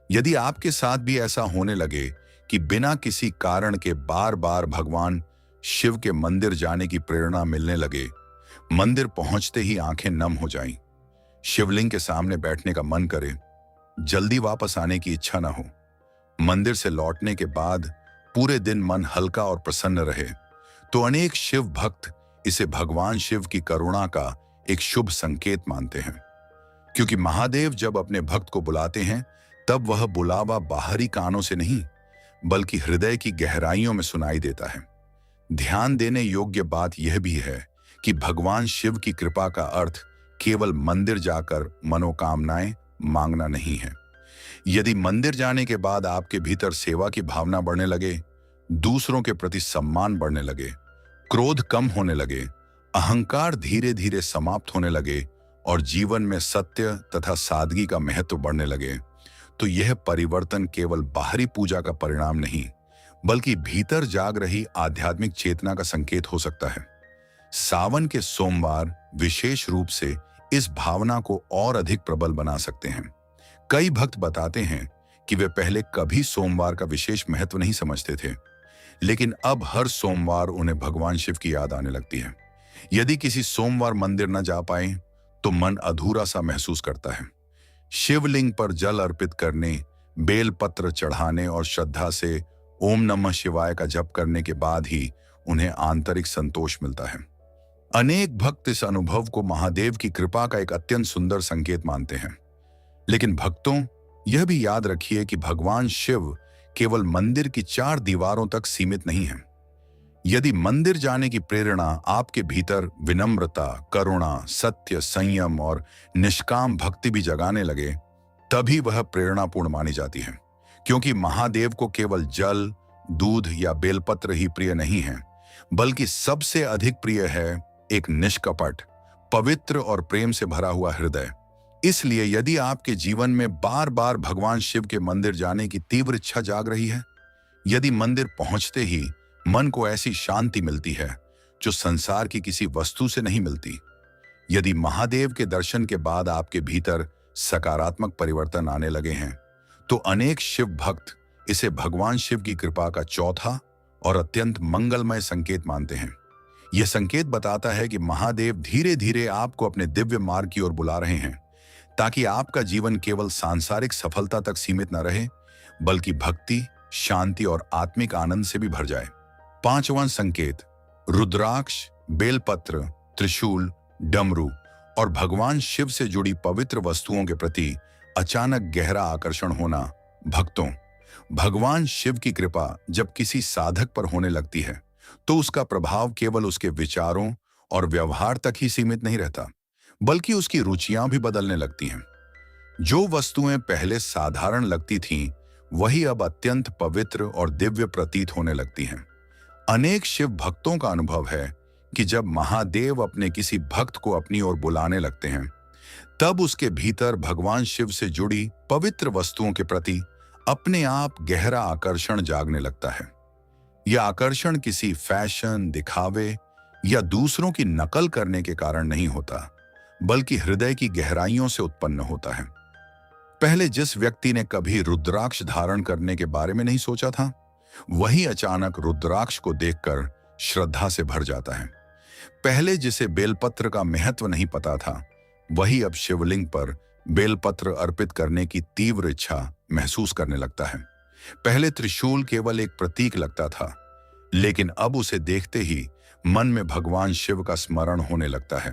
यदि आपके साथ भी ऐसा होने लगे कि बिना किसी कारण के बार बार भगवान शिव के मंदिर जाने की प्रेरणा मिलने लगे, मंदिर पहुंचते ही आंखें नम हो जाएं, शिवलिंग के सामने बैठने का मन करे, जल्दी वापस आने की इच्छा ना हो, मंदिर से लौटने के बाद पूरे दिन मन हल्का और प्रसन्न रहे, तो अनेक शिव भक्त इसे भगवान शिव की करुणा का एक शुभ संकेत मानते हैं। क्योंकि महादेव जब अपने भक्त को बुलाते हैं, तब वह बुलावा बाहरी कानों से नहीं बल्कि हृदय की गहराइयों में सुनाई देता है। ध्यान देने योग्य बात यह भी है कि भगवान शिव की कृपा का अर्थ केवल मंदिर जाकर मनोकामनाएं मांगना नहीं है। यदि मंदिर जाने के बाद आपके भीतर सेवा की भावना बढ़ने लगे, दूसरों के प्रति सम्मान बढ़ने लगे, क्रोध कम होने लगे, अहंकार धीरे धीरे समाप्त होने लगे और जीवन में सत्य तथा सादगी का महत्व बढ़ने लगे, तो यह परिवर्तन केवल बाहरी पूजा का परिणाम नहीं बल्कि भीतर जाग रही आध्यात्मिक चेतना का संकेत हो सकता है। सावन के सोमवार विशेष रूप से इस भावना को और अधिक प्रबल बना सकते हैं। कई भक्त बताते हैं कि वे पहले कभी सोमवार का विशेष महत्व नहीं समझते थे, लेकिन अब हर सोमवार उन्हें भगवान शिव की याद आने लगती है। यदि किसी सोमवार मंदिर न जा पाए तो मन अधूरा सा महसूस करता है। शिवलिंग पर जल अर्पित करने, बेलपत्र चढ़ाने और श्रद्धा से ओम नमः शिवाय का जप करने के बाद ही उन्हें आंतरिक संतोष मिलता है। अनेक भक्त इस अनुभव को महादेव की कृपा का एक अत्यंत सुंदर संकेत मानते हैं। लेकिन भक्तों, यह भी याद रखिए कि भगवान शिव केवल मंदिर की चार दीवारों तक सीमित नहीं है। यदि मंदिर जाने की प्रेरणा आपके भीतर विनम्रता, करुणा, सत्य, संयम और निष्काम भक्ति भी जगाने लगे, तभी वह प्रेरणापूर्ण मानी जाती है। क्योंकि महादेव को केवल जल, दूध या बेलपत्र ही प्रिय नहीं है, बल्कि सबसे अधिक प्रिय है एक निष्कपट, पवित्र और प्रेम से भरा हुआ हृदय। इसलिए यदि आपके जीवन में बार बार भगवान शिव के मंदिर जाने की तीव्र इच्छा जाग रही है, यदि मंदिर पहुंचते ही मन को ऐसी शांति मिलती है जो संसार की किसी वस्तु से नहीं मिलती, यदि महादेव के दर्शन के बाद आपके भीतर सकारात्मक परिवर्तन आने लगे हैं, तो अनेक शिव भक्त इसे भगवान शिव की कृपा का चौथा और अत्यंत मंगलमय संकेत मानते हैं। यह संकेत बताता है कि महादेव धीरे धीरे आपको अपने दिव्य मार्ग की ओर बुला रहे हैं, ताकि आपका जीवन केवल सांसारिक सफलता तक सीमित न रहे, बल्कि भक्ति, शांति और आत्मिक आनंद से भी भर जाए। पांचवां संकेत, रुद्राक्ष, बेलपत्र, त्रिशूल, डमरू और भगवान शिव से जुड़ी पवित्र वस्तुओं के प्रति अचानक गहरा आकर्षण होना। भक्तों, भगवान शिव की कृपा जब किसी साधक पर होने लगती है, तो उसका प्रभाव केवल उसके विचारों और व्यवहार तक ही सीमित नहीं रहता, बल्कि उसकी रुचियां भी बदलने लगती हैं। जो वस्तुएं पहले साधारण लगती थीं, वही अब अत्यंत पवित्र और दिव्य प्रतीत होने लगती हैं। अनेक शिव भक्तों का अनुभव है कि जब महादेव अपने किसी भक्त को अपनी ओर बुलाने लगते हैं, तब उसके भीतर भगवान शिव से जुड़ी पवित्र वस्तुओं के प्रति अपने आप गहरा आकर्षण जागने लगता है। यह आकर्षण किसी फैशन, दिखावे या दूसरों की नकल करने के कारण नहीं होता, बल्कि हृदय की गहराइयों से उत्पन्न होता है। पहले जिस व्यक्ति ने कभी रुद्राक्ष धारण करने के बारे में नहीं सोचा था, वही अचानक रुद्राक्ष को देखकर श्रद्धा से भर जाता है। पहले जिसे बेलपत्र का महत्व नहीं पता था, वही अब शिवलिंग पर बेलपत्र अर्पित करने की तीव्र इच्छा महसूस करने लगता है। पहले त्रिशूल केवल एक प्रतीक लगता था, लेकिन अब उसे देखते ही मन में भगवान शिव का स्मरण होने लगता है।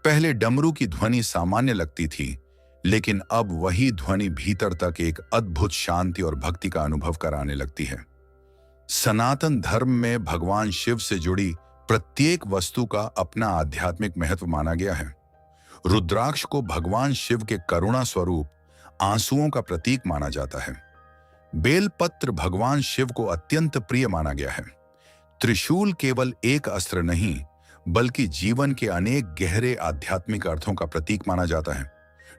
पहले डमरू की ध्वनि सामान्य लगती थी, लेकिन अब वही ध्वनि भीतर तक एक अद्भुत शांति और भक्ति का अनुभव कराने लगती है। सनातन धर्म में भगवान शिव से जुड़ी प्रत्येक वस्तु का अपना आध्यात्मिक महत्व माना गया है। रुद्राक्ष को भगवान शिव के करुणा स्वरूप आंसुओं का प्रतीक माना जाता है। बेलपत्र भगवान शिव को अत्यंत प्रिय माना गया है। त्रिशूल केवल एक अस्त्र नहीं, बल्कि जीवन के अनेक गहरे आध्यात्मिक अर्थों का प्रतीक माना जाता है।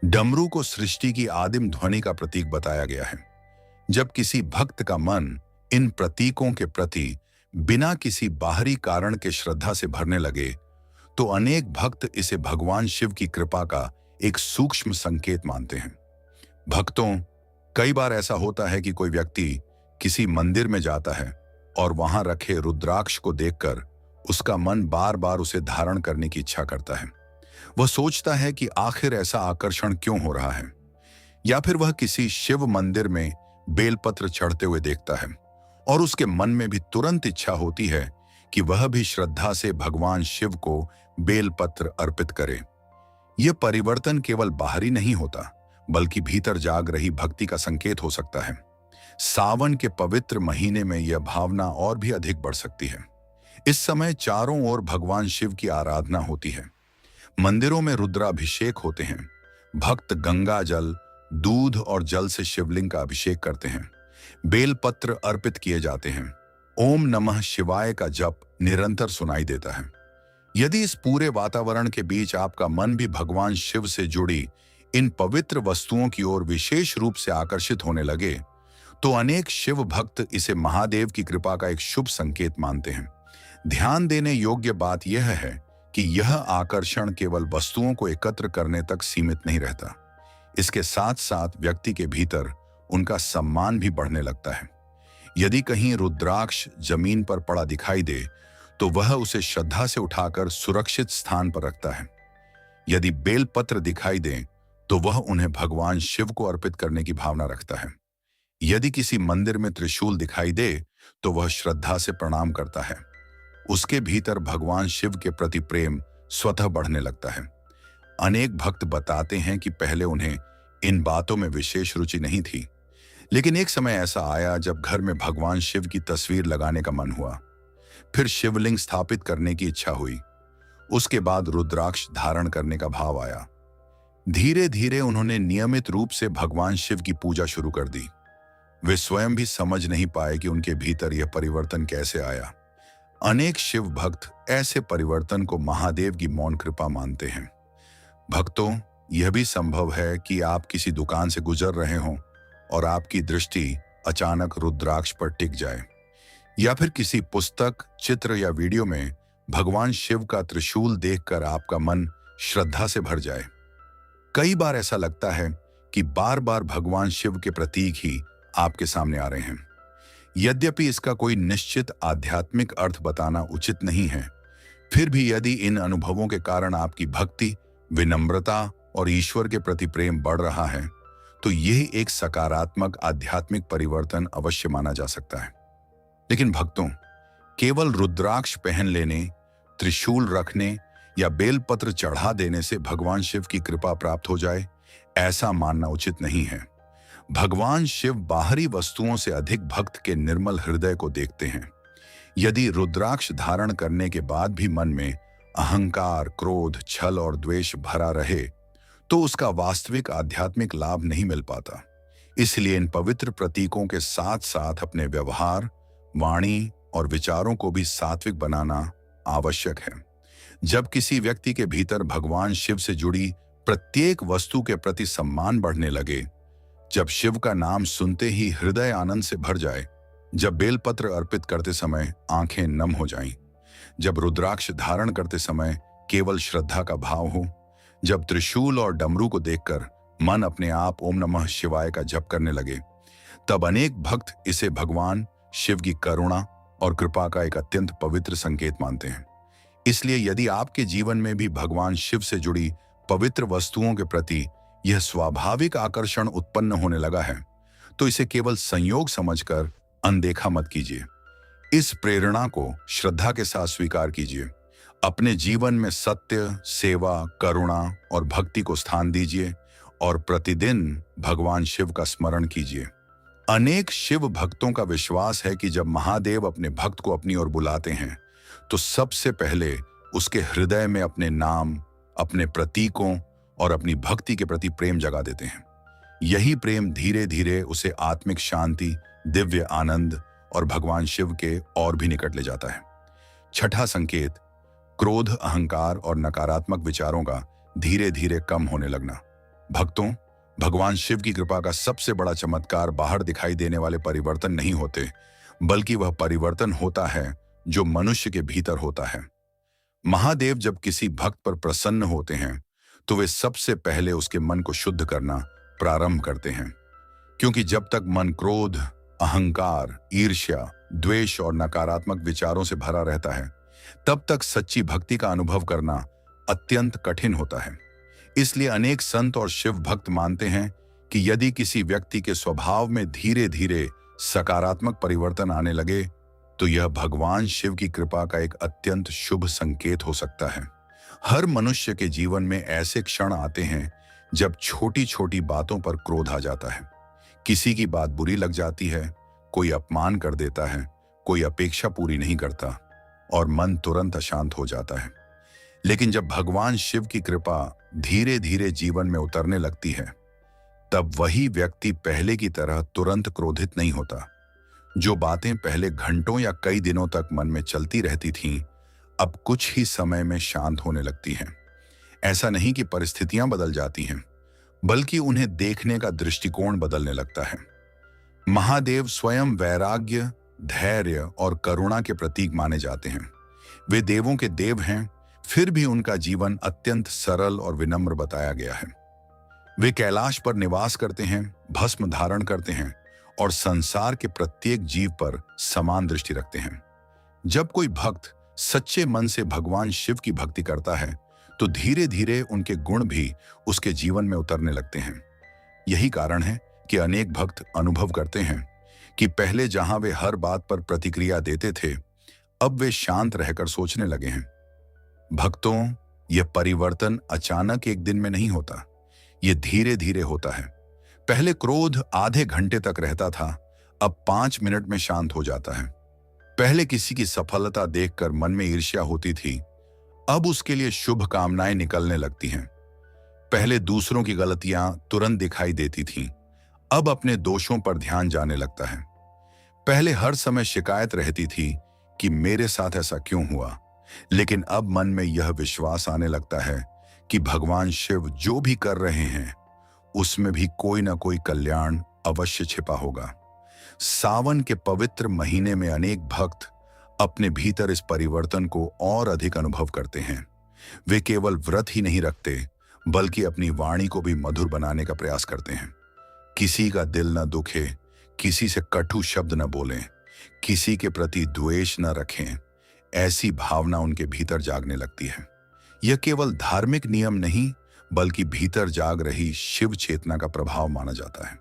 डमरू को सृष्टि की आदिम ध्वनि का प्रतीक बताया गया है। जब किसी भक्त का मन इन प्रतीकों के प्रति बिना किसी बाहरी कारण के श्रद्धा से भरने लगे, तो अनेक भक्त इसे भगवान शिव की कृपा का एक सूक्ष्म संकेत मानते हैं। भक्तों, कई बार ऐसा होता है कि कोई व्यक्ति किसी मंदिर में जाता है और वहां रखे रुद्राक्ष को देखकर उसका मन बार बार उसे धारण करने की इच्छा करता है। वह सोचता है कि आखिर ऐसा आकर्षण क्यों हो रहा है, या फिर वह किसी शिव मंदिर में बेलपत्र चढ़ते हुए देखता है और उसके मन में भी तुरंत इच्छा होती है कि वह भी श्रद्धा से भगवान शिव को बेलपत्र अर्पित करे। यह परिवर्तन केवल बाहरी नहीं होता, बल्कि भीतर जाग रही भक्ति का संकेत हो सकता है। सावन के पवित्र महीने में यह भावना और भी अधिक बढ़ सकती है। इस समय चारों ओर भगवान शिव की आराधना होती है। मंदिरों में रुद्राभिषेक होते हैं। भक्त गंगा जल, दूध और जल से शिवलिंग का अभिषेक करते हैं। बेलपत्र अर्पित किए जाते हैं। ओम नमः शिवाय का जप निरंतर सुनाई देता है। यदि इस पूरे वातावरण के बीच आपका मन भी भगवान शिव से जुड़ी इन पवित्र वस्तुओं की ओर विशेष रूप से आकर्षित होने लगे, तो अनेक शिव भक्त इसे महादेव की कृपा का एक शुभ संकेत मानते हैं। ध्यान देने योग्य बात यह है कि यह आकर्षण केवल वस्तुओं को एकत्र करने तक सीमित नहीं रहता। इसके साथ साथ व्यक्ति के भीतर उनका सम्मान भी बढ़ने लगता है। यदि कहीं रुद्राक्ष जमीन पर पड़ा दिखाई दे, तो वह उसे श्रद्धा से उठाकर सुरक्षित स्थान पर रखता है। यदि बेलपत्र दिखाई दे, तो वह उन्हें भगवान शिव को अर्पित करने की भावना रखता है। यदि किसी मंदिर में त्रिशूल दिखाई दे, तो वह श्रद्धा से प्रणाम करता है। उसके भीतर भगवान शिव के प्रति प्रेम स्वतः बढ़ने लगता है। अनेक भक्त बताते हैं कि पहले उन्हें इन बातों में विशेष रुचि नहीं थी, लेकिन एक समय ऐसा आया जब घर में भगवान शिव की तस्वीर लगाने का मन हुआ। फिर शिवलिंग स्थापित करने की इच्छा हुई। उसके बाद रुद्राक्ष धारण करने का भाव आया। धीरे धीरे उन्होंने नियमित रूप से भगवान शिव की पूजा शुरू कर दी। वे स्वयं भी समझ नहीं पाए कि उनके भीतर यह परिवर्तन कैसे आया। अनेक शिव भक्त ऐसे परिवर्तन को महादेव की मौन कृपा मानते हैं। भक्तों, यह भी संभव है कि आप किसी दुकान से गुजर रहे हों और आपकी दृष्टि अचानक रुद्राक्ष पर टिक जाए, या फिर किसी पुस्तक, चित्र या वीडियो में भगवान शिव का त्रिशूल देखकर आपका मन श्रद्धा से भर जाए। कई बार ऐसा लगता है कि बार बार भगवान शिव के प्रतीक ही आपके सामने आ रहे हैं। यद्यपि इसका कोई निश्चित आध्यात्मिक अर्थ बताना उचित नहीं है, फिर भी यदि इन अनुभवों के कारण आपकी भक्ति, विनम्रता और ईश्वर के प्रति प्रेम बढ़ रहा है, तो यह एक सकारात्मक आध्यात्मिक परिवर्तन अवश्य माना जा सकता है। लेकिन भक्तों, केवल रुद्राक्ष पहन लेने, त्रिशूल रखने या बेलपत्र चढ़ा देने से भगवान शिव की कृपा प्राप्त हो जाए, ऐसा मानना उचित नहीं है। भगवान शिव बाहरी वस्तुओं से अधिक भक्त के निर्मल हृदय को देखते हैं। यदि रुद्राक्ष धारण करने के बाद भी मन में अहंकार, क्रोध, छल और द्वेष भरा रहे तो उसका वास्तविक आध्यात्मिक लाभ नहीं मिल पाता। इसलिए इन पवित्र प्रतीकों के साथ साथ अपने व्यवहार, वाणी और विचारों को भी सात्विक बनाना आवश्यक है। जब किसी व्यक्ति के भीतर भगवान शिव से जुड़ी प्रत्येक वस्तु के प्रति सम्मान बढ़ने लगे, जब शिव का नाम सुनते ही हृदय आनंद से भर जाए, जब बेलपत्र अर्पित करते समय आंखें नम हो जाएं, जब रुद्राक्ष धारण करते समय केवल श्रद्धा का भाव हो, जब त्रिशूल और डमरू को देखकर मन अपने आप ओम नमः शिवाय का जप करने लगे, तब अनेक भक्त इसे भगवान शिव की करुणा और कृपा का एक अत्यंत पवित्र संकेत मानते हैं। इसलिए यदि आपके जीवन में भी भगवान शिव से जुड़ी पवित्र वस्तुओं के प्रति यह स्वाभाविक आकर्षण उत्पन्न होने लगा है, तो इसे केवल संयोग समझकर अनदेखा मत कीजिए। इस प्रेरणा को श्रद्धा के साथ स्वीकार कीजिए। अपने जीवन में सत्य, सेवा, करुणा और भक्ति को स्थान दीजिए और प्रतिदिन भगवान शिव का स्मरण कीजिए। अनेक शिव भक्तों का विश्वास है कि जब महादेव अपने भक्त को अपनी ओर बुलाते हैं तो सबसे पहले उसके हृदय में अपने नाम, अपने प्रतीकों और अपनी भक्ति के प्रति प्रेम जगा देते हैं। यही प्रेम धीरे धीरे उसे आत्मिक शांति, दिव्य आनंद और भगवान शिव के और भी निकट ले जाता है। छठा संकेत, क्रोध, अहंकार और नकारात्मक विचारों का धीरे धीरे कम होने लगना। भक्तों, भगवान शिव की कृपा का सबसे बड़ा चमत्कार बाहर दिखाई देने वाले परिवर्तन नहीं होते, बल्कि वह परिवर्तन होता है जो मनुष्य के भीतर होता है। महादेव जब किसी भक्त पर प्रसन्न होते हैं तो वे सबसे पहले उसके मन को शुद्ध करना प्रारंभ करते हैं, क्योंकि जब तक मन क्रोध, अहंकार, ईर्ष्या, द्वेष और नकारात्मक विचारों से भरा रहता है, तब तक सच्ची भक्ति का अनुभव करना अत्यंत कठिन होता है। इसलिए अनेक संत और शिव भक्त मानते हैं कि यदि किसी व्यक्ति के स्वभाव में धीरे धीरे सकारात्मक परिवर्तन आने लगे तो यह भगवान शिव की कृपा का एक अत्यंत शुभ संकेत हो सकता है। हर मनुष्य के जीवन में ऐसे क्षण आते हैं जब छोटी छोटी बातों पर क्रोध आ जाता है। किसी की बात बुरी लग जाती है, कोई अपमान कर देता है, कोई अपेक्षा पूरी नहीं करता और मन तुरंत अशांत हो जाता है। लेकिन जब भगवान शिव की कृपा धीरे धीरे जीवन में उतरने लगती है, तब वही व्यक्ति पहले की तरह तुरंत क्रोधित नहीं होता। जो बातें पहले घंटों या कई दिनों तक मन में चलती रहती थीं, अब कुछ ही समय में शांत होने लगती हैं। ऐसा नहीं कि परिस्थितियां बदल जाती हैं, बल्कि उन्हें देखने का दृष्टिकोण बदलने लगता है। महादेव स्वयं वैराग्य, धैर्य और करुणा के प्रतीक माने जाते हैं। वे देवों के देव हैं, फिर भी उनका जीवन अत्यंत सरल और विनम्र बताया गया है। वे कैलाश पर निवास करते हैं, भस्म धारण करते हैं और संसार के प्रत्येक जीव पर समान दृष्टि रखते हैं। जब कोई भक्त सच्चे मन से भगवान शिव की भक्ति करता है तो धीरे धीरे उनके गुण भी उसके जीवन में उतरने लगते हैं। यही कारण है कि अनेक भक्त अनुभव करते हैं कि पहले जहां वे हर बात पर प्रतिक्रिया देते थे, अब वे शांत रहकर सोचने लगे हैं। भक्तों, यह परिवर्तन अचानक एक दिन में नहीं होता, यह धीरे धीरे होता है। पहले क्रोध आधे घंटे तक रहता था, अब 5 मिनट में शांत हो जाता है। पहले किसी की सफलता देखकर मन में ईर्ष्या होती थी, अब उसके लिए शुभ कामनाएं निकलने लगती हैं। पहले दूसरों की गलतियां तुरंत दिखाई देती थीं, अब अपने दोषों पर ध्यान जाने लगता है। पहले हर समय शिकायत रहती थी कि मेरे साथ ऐसा क्यों हुआ, लेकिन अब मन में यह विश्वास आने लगता है कि भगवान शिव जो भी कर रहे हैं उसमें भी कोई ना कोई कल्याण अवश्य छिपा होगा। सावन के पवित्र महीने में अनेक भक्त अपने भीतर इस परिवर्तन को और अधिक अनुभव करते हैं। वे केवल व्रत ही नहीं रखते, बल्कि अपनी वाणी को भी मधुर बनाने का प्रयास करते हैं। किसी का दिल न दुखे, किसी से कटु शब्द न बोलें, किसी के प्रति द्वेष न रखें, ऐसी भावना उनके भीतर जागने लगती है। यह केवल धार्मिक नियम नहीं, बल्कि भीतर जाग रही शिव चेतना का प्रभाव माना जाता है।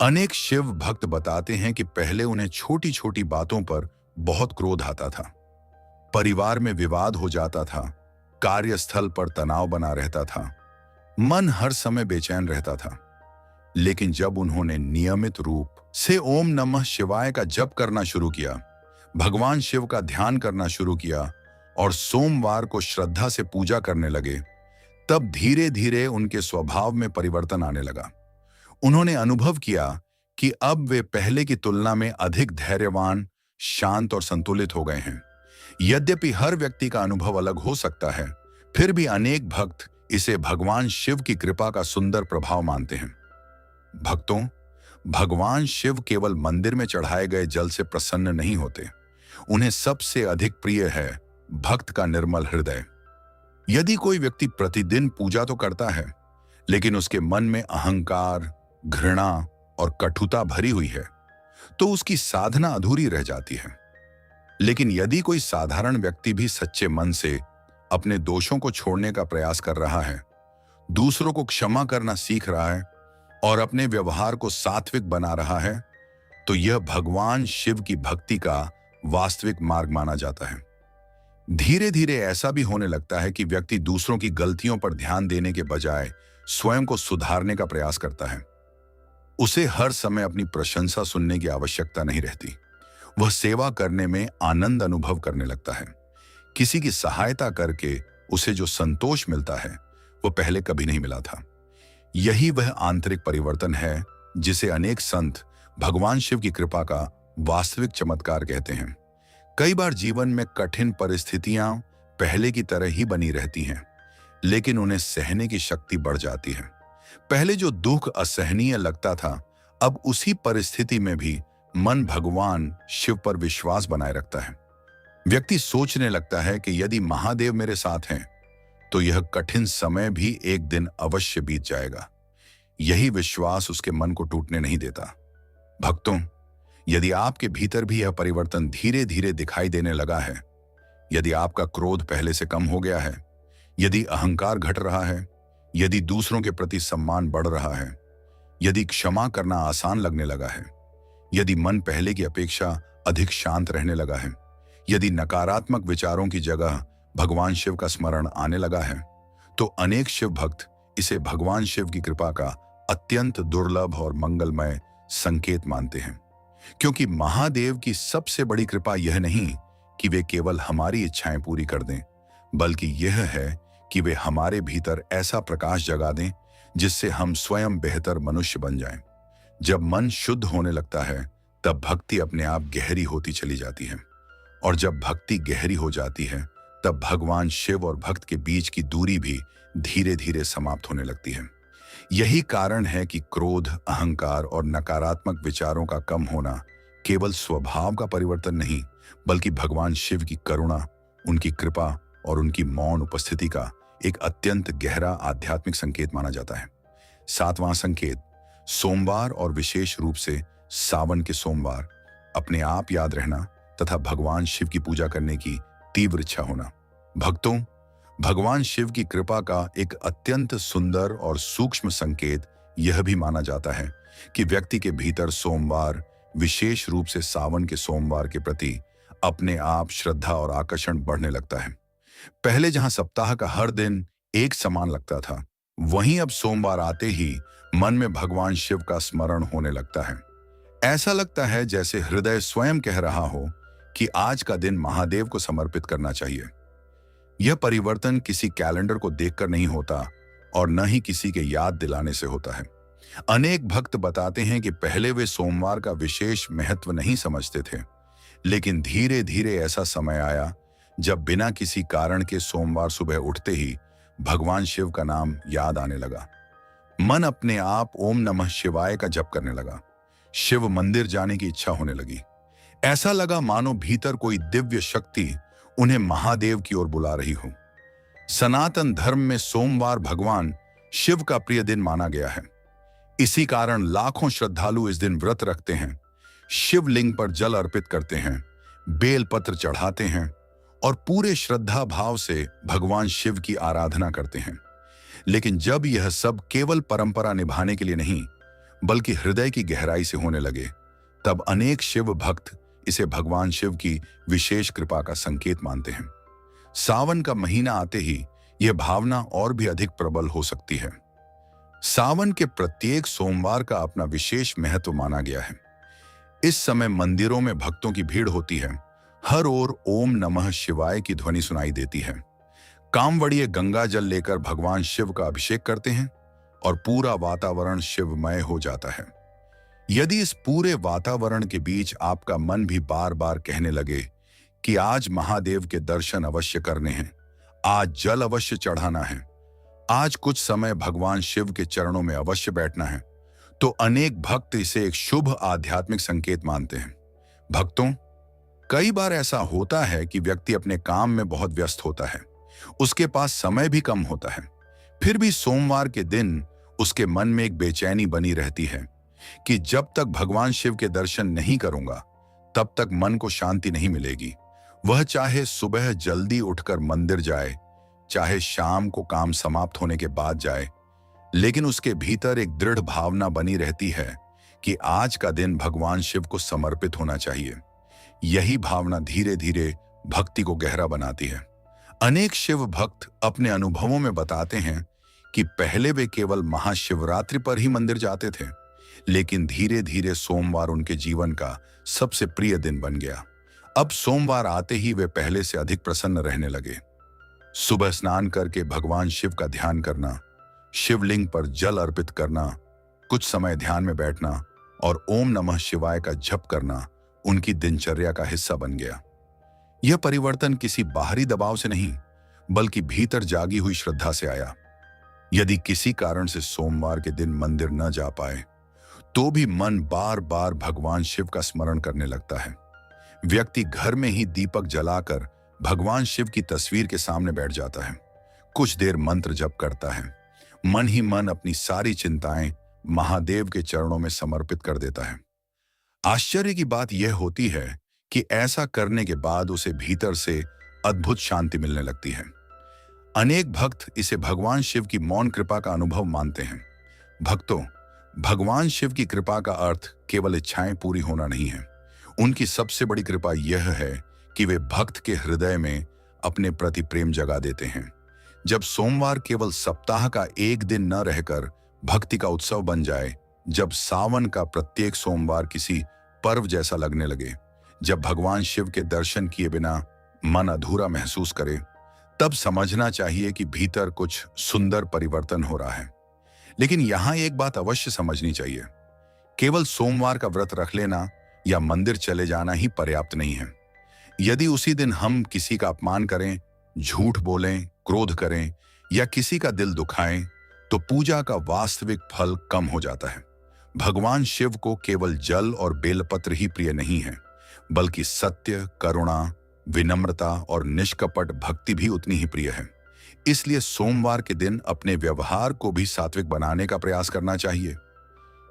अनेक शिव भक्त बताते हैं कि पहले उन्हें छोटी छोटी बातों पर बहुत क्रोध आता था, परिवार में विवाद हो जाता था, कार्यस्थल पर तनाव बना रहता था, मन हर समय बेचैन रहता था। लेकिन जब उन्होंने नियमित रूप से ओम नमः शिवाय का जप करना शुरू किया, भगवान शिव का ध्यान करना शुरू किया और सोमवार को श्रद्धा से पूजा करने लगे, तब धीरे धीरे उनके स्वभाव में परिवर्तन आने लगा। उन्होंने अनुभव किया कि अब वे पहले की तुलना में अधिक धैर्यवान, शांत और संतुलित हो गए हैं। यद्यपि हर व्यक्ति का अनुभव अलग हो सकता है, फिर भी अनेक भक्त इसे भगवान शिव की कृपा का सुंदर प्रभाव मानते हैं। भक्तों, भगवान शिव केवल मंदिर में चढ़ाए गए जल से प्रसन्न नहीं होते। उन्हें सबसे अधिक प्रिय है भक्त का निर्मल हृदय। यदि कोई व्यक्ति प्रतिदिन पूजा तो करता है, लेकिन उसके मन में अहंकार, घृणा और कटुता भरी हुई है, तो उसकी साधना अधूरी रह जाती है। लेकिन यदि कोई साधारण व्यक्ति भी सच्चे मन से अपने दोषों को छोड़ने का प्रयास कर रहा है, दूसरों को क्षमा करना सीख रहा है और अपने व्यवहार को सात्विक बना रहा है, तो यह भगवान शिव की भक्ति का वास्तविक मार्ग माना जाता है। धीरे धीरे ऐसा भी होने लगता है कि व्यक्ति दूसरों की गलतियों पर ध्यान देने के बजाय स्वयं को सुधारने का प्रयास करता है। उसे हर समय अपनी प्रशंसा सुनने की आवश्यकता नहीं रहती। वह सेवा करने में आनंद अनुभव करने लगता है। किसी की सहायता करके उसे जो संतोष मिलता है, वो पहले कभी नहीं मिला था। यही वह आंतरिक परिवर्तन है जिसे अनेक संत भगवान शिव की कृपा का वास्तविक चमत्कार कहते हैं। कई बार जीवन में कठिन परिस्थितियां पहले की तरह ही बनी रहती हैं, लेकिन उन्हें सहने की शक्ति बढ़ जाती है। पहले जो दुख असहनीय लगता था, अब उसी परिस्थिति में भी मन भगवान शिव पर विश्वास बनाए रखता है। व्यक्ति सोचने लगता है कि यदि महादेव मेरे साथ हैं, तो यह कठिन समय भी एक दिन अवश्य बीत जाएगा। यही विश्वास उसके मन को टूटने नहीं देता। भक्तों, यदि आपके भीतर भी यह परिवर्तन धीरे धीरे दिखाई देने लगा है, यदि आपका क्रोध पहले से कम हो गया है, यदि अहंकार घट रहा है, यदि दूसरों के प्रति सम्मान बढ़ रहा है, यदि क्षमा करना आसान लगने लगा है, यदि मन पहले की अपेक्षा अधिक शांत रहने लगा है, यदि नकारात्मक विचारों की जगह भगवान शिव का स्मरण आने लगा है, तो अनेक शिव भक्त इसे भगवान शिव की कृपा का अत्यंत दुर्लभ और मंगलमय संकेत मानते हैं। क्योंकि महादेव की सबसे बड़ी कृपा यह नहीं कि वे केवल हमारी इच्छाएं पूरी कर दें, बल्कि यह है कि वे हमारे भीतर ऐसा प्रकाश जगा दें जिससे हम स्वयं बेहतर मनुष्य बन जाएं। जब मन शुद्ध होने लगता है, तब भक्ति अपने आप गहरी होती चली जाती है, और जब भक्ति गहरी हो जाती है, तब भगवान शिव और भक्त के बीच की दूरी भी धीरे धीरे समाप्त होने लगती है। यही कारण है कि क्रोध, अहंकार और नकारात्मक विचारों का कम होना केवल स्वभाव का परिवर्तन नहीं, बल्कि भगवान शिव की करुणा, उनकी कृपा और उनकी मौन उपस्थिति का एक अत्यंत गहरा आध्यात्मिक संकेत माना जाता है। सातवां संकेत, सोमवार और विशेष रूप से सावन के सोमवार अपने आप याद रहना तथा भगवान शिव की पूजा करने की तीव्र इच्छा होना। भक्तों, भगवान शिव की कृपा का एक अत्यंत सुंदर और सूक्ष्म संकेत यह भी माना जाता है कि व्यक्ति के भीतर सोमवार, विशेष रूप से सावन के सोमवार के प्रति अपने आप श्रद्धा और आकर्षण बढ़ने लगता है। पहले जहां सप्ताह का हर दिन एक समान लगता था, वहीं अब सोमवार आते ही मन में भगवान शिव का स्मरण होने लगता है। ऐसा लगता है जैसे हृदय स्वयं कह रहा हो कि आज का दिन महादेव को समर्पित करना चाहिए। यह परिवर्तन किसी कैलेंडर को देखकर नहीं होता और न ही किसी के याद दिलाने से होता है। अनेक भक्त बताते हैं कि पहले वे सोमवार का विशेष महत्व नहीं समझते थे, लेकिन धीरे धीरे ऐसा समय आया जब बिना किसी कारण के सोमवार सुबह उठते ही भगवान शिव का नाम याद आने लगा। मन अपने आप ओम नमः शिवाय का जप करने लगा। शिव मंदिर जाने की इच्छा होने लगी। ऐसा लगा मानो भीतर कोई दिव्य शक्ति उन्हें महादेव की ओर बुला रही हो। सनातन धर्म में सोमवार भगवान शिव का प्रिय दिन माना गया है। इसी कारण लाखों श्रद्धालु इस दिन व्रत रखते हैं, शिवलिंग पर जल अर्पित करते हैं, बेल पत्र चढ़ाते हैं और पूरे श्रद्धा भाव से भगवान शिव की आराधना करते हैं। लेकिन जब यह सब केवल परंपरा निभाने के लिए नहीं, बल्कि हृदय की गहराई से होने लगे, तब अनेक शिव भक्त इसे भगवान शिव की विशेष कृपा का संकेत मानते हैं। सावन का महीना आते ही यह भावना और भी अधिक प्रबल हो सकती है। सावन के प्रत्येक सोमवार का अपना विशेष महत्व माना गया है। इस समय मंदिरों में भक्तों की भीड़ होती है, हर ओर ओम नमः शिवाय की ध्वनि सुनाई देती है। कामवड़िये गंगा जल लेकर भगवान शिव का अभिषेक करते हैं और पूरा वातावरण शिवमय हो जाता है। यदि इस पूरे वातावरण के बीच आपका मन भी बार बार कहने लगे कि आज महादेव के दर्शन अवश्य करने हैं, आज जल अवश्य चढ़ाना है, आज कुछ समय भगवान शिव के चरणों में अवश्य बैठना है, तो अनेक भक्त इसे एक शुभ आध्यात्मिक संकेत मानते हैं। भक्तों, कई बार ऐसा होता है कि व्यक्ति अपने काम में बहुत व्यस्त होता है, उसके पास समय भी कम होता है, फिर भी सोमवार के दिन उसके मन में एक बेचैनी बनी रहती है कि जब तक भगवान शिव के दर्शन नहीं करूंगा तब तक मन को शांति नहीं मिलेगी। वह चाहे सुबह जल्दी उठकर मंदिर जाए, चाहे शाम को काम समाप्त होने के बाद जाए, लेकिन उसके भीतर एक दृढ़ भावना बनी रहती है कि आज का दिन भगवान शिव को समर्पित होना चाहिए। यही भावना धीरे धीरे भक्ति को गहरा बनाती है। अनेक शिव भक्त अपने अनुभवों में बताते हैं कि पहले वे केवल महाशिवरात्रि पर ही मंदिर जाते थे, लेकिन धीरे धीरे सोमवार उनके जीवन का सबसे प्रिय दिन बन गया। अब सोमवार आते ही वे पहले से अधिक प्रसन्न रहने लगे। सुबह स्नान करके भगवान शिव का ध्यान करना, शिवलिंग पर जल अर्पित करना, कुछ समय ध्यान में बैठना और ओम नमः शिवाय का जप करना उनकी दिनचर्या का हिस्सा बन गया। यह परिवर्तन किसी बाहरी दबाव से नहीं, बल्कि भीतर जागी हुई श्रद्धा से आया। यदि किसी कारण से सोमवार के दिन मंदिर न जा पाए, तो भी मन बार बार भगवान शिव का स्मरण करने लगता है। व्यक्ति घर में ही दीपक जलाकर भगवान शिव की तस्वीर के सामने बैठ जाता है, कुछ देर मंत्र जप करता है, मन ही मन अपनी सारी चिंताएं महादेव के चरणों में समर्पित कर देता है। आश्चर्य की बात यह होती है कि ऐसा करने के बाद उसे भीतर से अद्भुत शांति मिलने लगती है। अनेक भक्त इसे भगवान शिव की मौन कृपा का अनुभव मानते हैं। भक्तों, भगवान शिव की कृपा का अर्थ केवल इच्छाएं पूरी होना नहीं है। उनकी सबसे बड़ी कृपा यह है कि वे भक्त के हृदय में अपने प्रति प्रेम जगा देते हैं। जब सोमवार केवल सप्ताह का एक दिन न रहकर भक्ति का उत्सव बन जाए, जब सावन का प्रत्येक सोमवार किसी पर्व जैसा लगने लगे, जब भगवान शिव के दर्शन किए बिना मन अधूरा महसूस करे, तब समझना चाहिए कि भीतर कुछ सुंदर परिवर्तन हो रहा है। लेकिन यहां एक बात अवश्य समझनी चाहिए, केवल सोमवार का व्रत रख लेना या मंदिर चले जाना ही पर्याप्त नहीं है। यदि उसी दिन हम किसी का अपमान करें, झूठ बोलें, क्रोध करें या किसी का दिल दुखाएं, तो पूजा का वास्तविक फल कम हो जाता है। भगवान शिव को केवल जल और बेलपत्र ही प्रिय नहीं है, बल्कि सत्य, करुणा, विनम्रता और निष्कपट भक्ति भी उतनी ही प्रिय है। इसलिए सोमवार के दिन अपने व्यवहार को भी सात्विक बनाने का प्रयास करना चाहिए।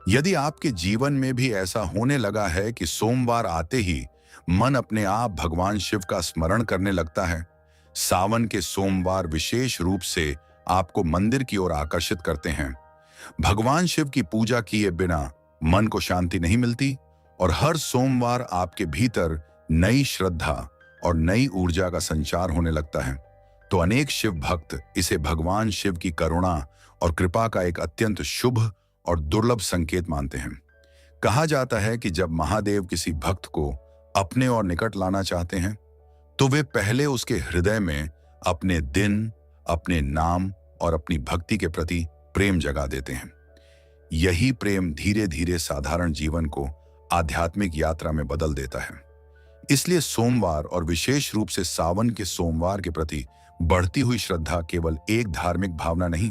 यदि आपके जीवन में भी ऐसा होने लगा है कि सोमवार आते ही मन अपने आप भगवान शिव का स्मरण करने लगता है, सावन के सोमवार विशेष रूप से आपको मंदिर की ओर आकर्षित करते हैं। भगवान शिव की पूजा किए बिना मन को शांति नहीं मिलती और हर सोमवार आपके भीतर नई श्रद्धा और नई ऊर्जा का संचार होने लगता है, तो अनेक शिव भक्त इसे भगवान शिव की करुणा और कृपा का एक अत्यंत शुभ और दुर्लभ संकेत मानते हैं। कहा जाता है कि जब महादेव किसी भक्त को अपने और निकट लाना चाहते हैं, तो वे पहले उसके हृदय में अपने दिन, अपने नाम और अपनी भक्ति के प्रति प्रेम जगा देते हैं। यही प्रेम धीरे धीरे साधारण जीवन को आध्यात्मिक यात्रा में बदल देता है। इसलिए सोमवार और विशेष रूप से सावन के सोमवार के प्रति बढ़ती हुई श्रद्धा केवल एक धार्मिक भावना नहीं,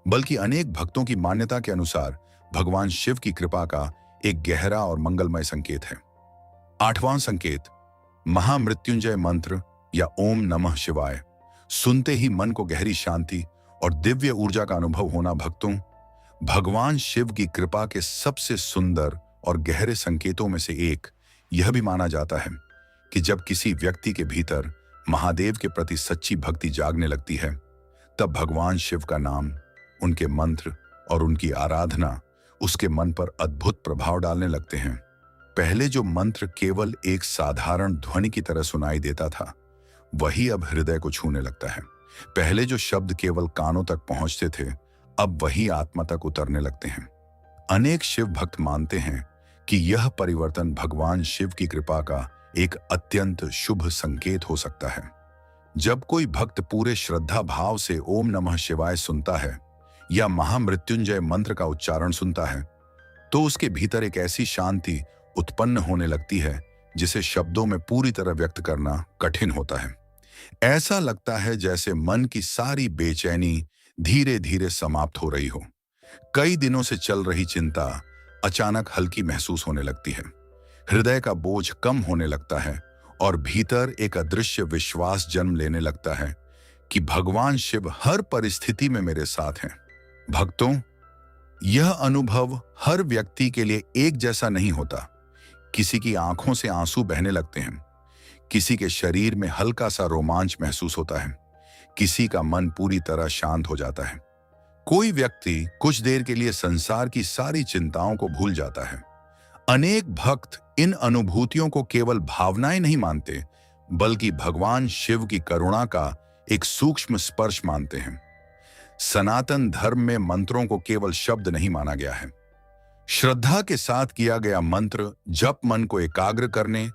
बल्कि अनेक भक्तों की मान्यता के अनुसार भगवान शिव की कृपा का एक गहरा और मंगलमय संकेत है। 8वां संकेत, महामृत्युंजय मंत्र या ओम नमः शिवाय। सुनते ही मन को गहरी शांति और दिव्य ऊर्जा का अनुभव होना। भक्तों, भगवान शिव की कृपा के सबसे सुंदर और गहरे संकेतों में से एक यह भी माना जाता है कि जब किसी व्यक्ति के भीतर महादेव के प्रति सच्ची भक्ति जागने लगती है, तब भगवान शिव का नाम, उनके मंत्र और उनकी आराधना उसके मन पर अद्भुत प्रभाव डालने लगते हैं। पहले जो मंत्र केवल एक साधारण ध्वनि की तरह सुनाई देता था, वही अब हृदय को छूने लगता है। पहले जो शब्द केवल कानों तक पहुंचते थे, अब वही आत्मा तक उतरने लगते हैं। अनेक शिव भक्त मानते हैं कि यह परिवर्तन भगवान शिव की कृपा का एक अत्यंत शुभ संकेत हो सकता है। जब कोई भक्त पूरे श्रद्धा भाव से ओम नमः शिवाय सुनता है या महामृत्युंजय मंत्र का उच्चारण सुनता है, तो उसके भीतर एक ऐसी शांति उत्पन्न होने लगती है जिसे शब्दों में पूरी तरह व्यक्त करना कठिन होता है। ऐसा लगता है जैसे मन की सारी बेचैनी धीरे धीरे समाप्त हो रही हो। कई दिनों से चल रही चिंता अचानक हल्की महसूस होने लगती है। हृदय का बोझ कम होने लगता है और भीतर एक अदृश्य विश्वास जन्म लेने लगता है कि भगवान शिव हर परिस्थिति में मेरे साथ हैं। भक्तों, यह अनुभव हर व्यक्ति के लिए एक जैसा नहीं होता। किसी की आंखों से आंसू बहने लगते हैं, किसी के शरीर में हल्का सा रोमांच महसूस होता है, किसी का मन पूरी तरह शांत हो जाता है। कोई व्यक्ति कुछ देर के लिए संसार की सारी चिंताओं को भूल जाता है। अनेक भक्त इन अनुभूतियों को केवल भावनाएं नहीं मानते, बल्कि भगवान शिव की करुणा का एक सूक्ष्म स्पर्श मानते हैं। सनातन धर्म में मंत्रों को केवल शब्द नहीं माना गया है। श्रद्धा के साथ किया गया मंत्र जप मन को एकाग्र करने,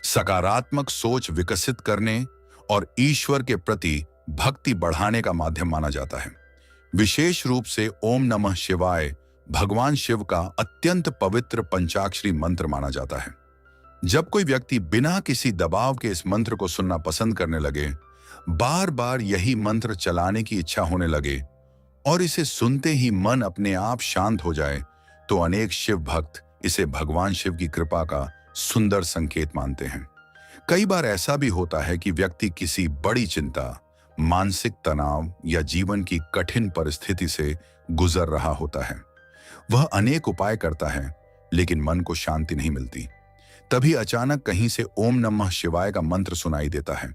सकारात्मक सोच विकसित करने और ईश्वर के प्रति भक्ति बढ़ाने का माध्यम माना जाता है। विशेष रूप से ओम नमः शिवाय भगवान शिव का अत्यंत पवित्र पंचाक्षरी मंत्र माना जाता है। जब कोई व्यक्ति बिना किसी दबाव के इस मंत्र को सुनना पसंद करने लगे, बार बार यही मंत्र चलाने की इच्छा होने लगे और इसे सुनते ही मन अपने आप शांत हो जाए, तो अनेक शिव भक्त इसे भगवान शिव की कृपा का सुंदर संकेत मानते हैं। कई बार ऐसा भी होता है कि व्यक्ति किसी बड़ी चिंता, मानसिक तनाव या जीवन की कठिन परिस्थिति से गुजर रहा होता है। वह अनेक उपाय करता है, लेकिन मन को शांति नहीं मिलती। तभी अचानक कहीं से ओम नमः शिवाय का मंत्र सुनाई देता है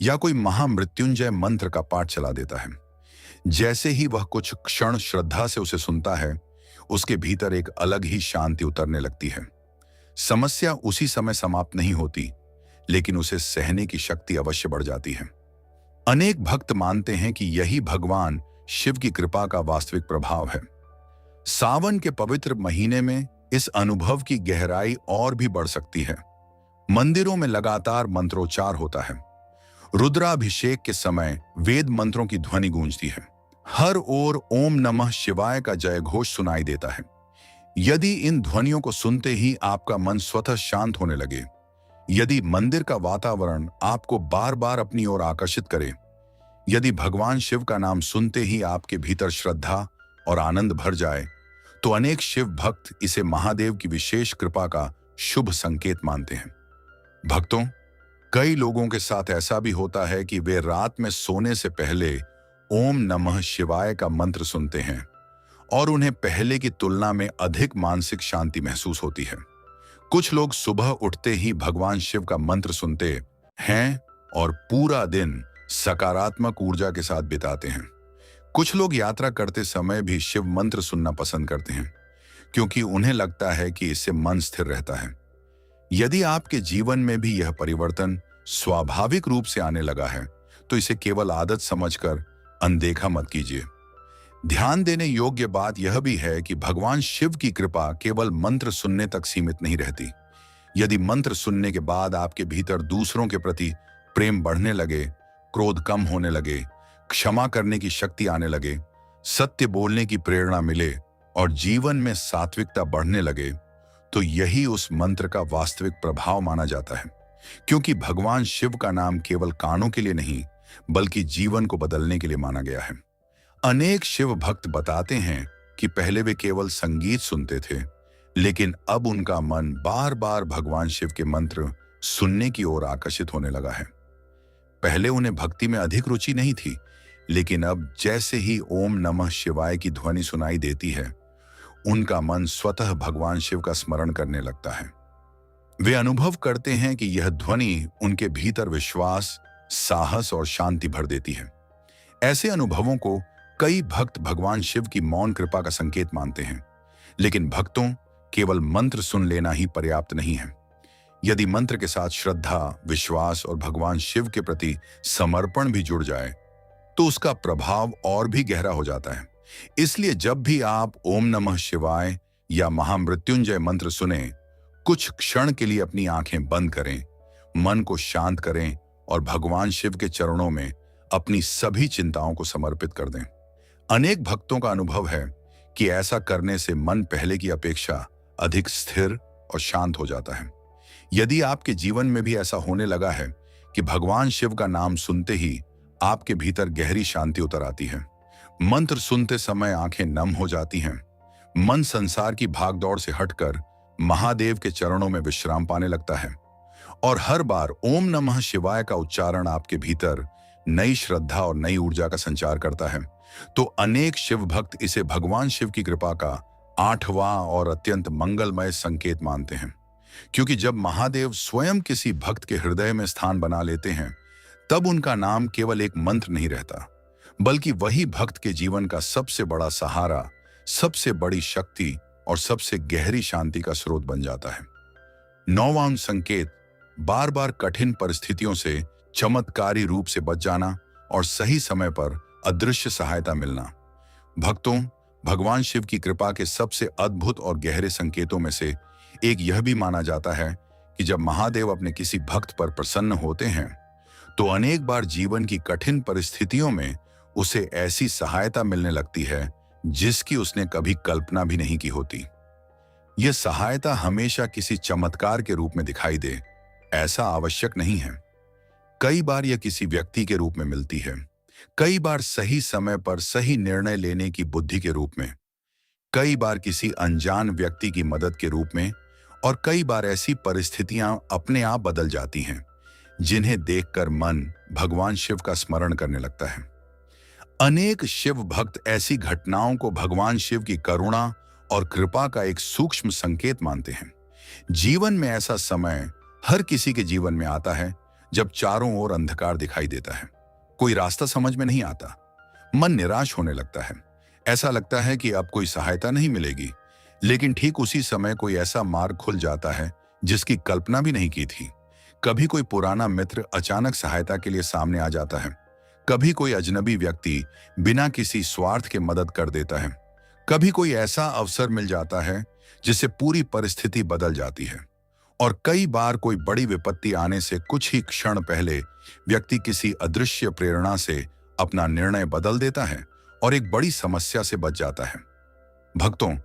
या कोई महामृत्युंजय मंत्र का पाठ चला देता है। जैसे ही वह कुछ क्षण श्रद्धा से उसे सुनता है, उसके भीतर एक अलग ही शांति उतरने लगती है। समस्या उसी समय समाप्त नहीं होती, लेकिन उसे सहने की शक्ति अवश्य बढ़ जाती है। अनेक भक्त मानते हैं कि यही भगवान शिव की कृपा का वास्तविक प्रभाव है। सावन के पवित्र महीने में इस अनुभव की गहराई और भी बढ़ सकती है। मंदिरों में लगातार मंत्रोच्चार होता है। रुद्राभिषेक के समय वेद मंत्रों की ध्वनि गूंजती है। हर ओर ओम नमः शिवाय का जय घोष सुनाई देता है। यदि इन ध्वनियों को सुनते ही आपका मन स्वतः शांत होने लगे, यदि मंदिर का वातावरण आपको बार बार अपनी ओर आकर्षित करे, यदि भगवान शिव का नाम सुनते ही आपके भीतर श्रद्धा और आनंद भर जाए, तो अनेक शिव भक्त इसे महादेव की विशेष कृपा का शुभ संकेत मानते हैं। भक्तों, कई लोगों के साथ ऐसा भी होता है कि वे रात में सोने से पहले ओम नमः शिवाय का मंत्र सुनते हैं और उन्हें पहले की तुलना में अधिक मानसिक शांति महसूस होती है। कुछ लोग सुबह उठते ही भगवान शिव का मंत्र सुनते हैं और पूरा दिन सकारात्मक ऊर्जा के साथ बिताते हैं। कुछ लोग यात्रा करते समय भी शिव मंत्र सुनना पसंद करते हैं, क्योंकि उन्हें लगता है कि इससे मन स्थिर रहता है। यदि आपके जीवन में भी यह परिवर्तन स्वाभाविक रूप से आने लगा है, तो इसे केवल आदत समझकर अनदेखा मत कीजिए। ध्यान देने योग्य बात यह भी है कि भगवान शिव की कृपा केवल मंत्र सुनने तक सीमित नहीं रहती। यदि मंत्र सुनने के बाद आपके भीतर दूसरों के प्रति प्रेम बढ़ने लगे, क्रोध कम होने लगे, क्षमा करने की शक्ति आने लगे, सत्य बोलने की प्रेरणा मिले और जीवन में सात्विकता बढ़ने लगे, तो यही उस मंत्र का वास्तविक प्रभाव माना जाता है। क्योंकि भगवान शिव का नाम केवल कानों के लिए नहीं, बल्कि जीवन को बदलने के लिए माना गया है। अनेक शिव भक्त बताते हैं कि पहले वे केवल संगीत सुनते थे, लेकिन अब उनका मन बार बार भगवान शिव के मंत्र सुनने की ओर आकर्षित होने लगा है। पहले उन्हें भक्ति में अधिक रुचि नहीं थी, लेकिन अब जैसे ही ओम नमः शिवाय की ध्वनि सुनाई देती है, उनका मन स्वतः भगवान शिव का स्मरण करने लगता है। वे अनुभव करते हैं कि यह ध्वनि उनके भीतर विश्वास, साहस और शांति भर देती है। ऐसे अनुभवों को कई भक्त भगवान शिव की मौन कृपा का संकेत मानते हैं, लेकिन भक्तों, केवल मंत्र सुन लेना ही पर्याप्त नहीं है। यदि मंत्र के साथ श्रद्धा, विश्वास और भगवान शिव के प्रति समर्पण भी जुड़ जाए, तो उसका प्रभाव और भी गहरा हो जाता है। इसलिए जब भी आप ओम नमः शिवाय या महामृत्युंजय मंत्र सुने, कुछ क्षण के लिए अपनी आंखें बंद करें, मन को शांत करें और भगवान शिव के चरणों में अपनी सभी चिंताओं को समर्पित कर दें। अनेक भक्तों का अनुभव है कि ऐसा करने से मन पहले की अपेक्षा अधिक स्थिर और शांत हो जाता है। यदि आपके जीवन में भी ऐसा होने लगा है कि भगवान शिव का नाम सुनते ही आपके भीतर गहरी शांति उतर आती है, मंत्र सुनते समय आंखें नम हो जाती हैं, मन संसार की भागदौड़ से हटकर महादेव के चरणों में विश्राम पाने लगता है और हर बार ओम नमः शिवाय का उच्चारण आपके भीतर नई श्रद्धा और नई ऊर्जा का संचार करता है, तो अनेक शिव भक्त इसे भगवान शिव की कृपा का 8वां और अत्यंत मंगलमय संकेत मानते हैं। क्योंकि जब महादेव स्वयं किसी भक्त के हृदय में स्थान बना लेते हैं, तब उनका नाम केवल एक मंत्र नहीं रहता, बल्कि वही भक्त के जीवन का सबसे बड़ा सहारा, सबसे बड़ी शक्ति और सबसे गहरी शांति का स्रोत बन जाता है। 9वां संकेत, बार बार कठिन परिस्थितियों से चमत्कारी रूप से बच जाना और सही समय पर अदृश्य सहायता मिलना। भक्तों, भगवान शिव की कृपा के सबसे अद्भुत और गहरे संकेतों में से एक यह भी माना जाता है कि जब महादेव अपने किसी भक्त पर प्रसन्न होते हैं, तो अनेक बार जीवन की कठिन परिस्थितियों में उसे ऐसी सहायता मिलने लगती है जिसकी उसने कभी कल्पना भी नहीं की होती। यह सहायता हमेशा किसी चमत्कार के रूप में दिखाई दे, ऐसा आवश्यक नहीं है। कई बार यह किसी व्यक्ति के रूप में मिलती है, कई बार सही समय पर सही निर्णय लेने की बुद्धि के रूप में, कई बार किसी अनजान व्यक्ति की मदद के रूप में, और कई बार ऐसी परिस्थितियां अपने आप बदल जाती हैं जिन्हें देखकर मन भगवान शिव का स्मरण करने लगता है। अनेक शिव भक्त ऐसी घटनाओं को भगवान शिव की करुणा और कृपा का एक सूक्ष्म संकेत मानते हैं। जीवन में ऐसा समय हर किसी के जीवन में आता है जब चारों ओर अंधकार दिखाई देता है, कोई रास्ता समझ में नहीं आता, मन निराश होने लगता है, ऐसा लगता है कि अब कोई सहायता नहीं मिलेगी। लेकिन ठीक उसी समय कोई ऐसा मार्ग खुल जाता है जिसकी कल्पना भी नहीं की थी। कभी कोई पुराना मित्र अचानक सहायता के लिए सामने आ जाता है, कभी कोई अजनबी व्यक्ति बिना किसी स्वार्थ के मदद कर देता है, कभी कोई ऐसा अवसर मिल जाता है जिससे पूरी परिस्थिति बदल जाती है, और कई बार कोई बड़ी विपत्ति आने से कुछ ही क्षण पहले व्यक्ति किसी अदृश्य प्रेरणा से अपना निर्णय बदल देता है और एक बड़ी समस्या से बच जाता है। भक्तों,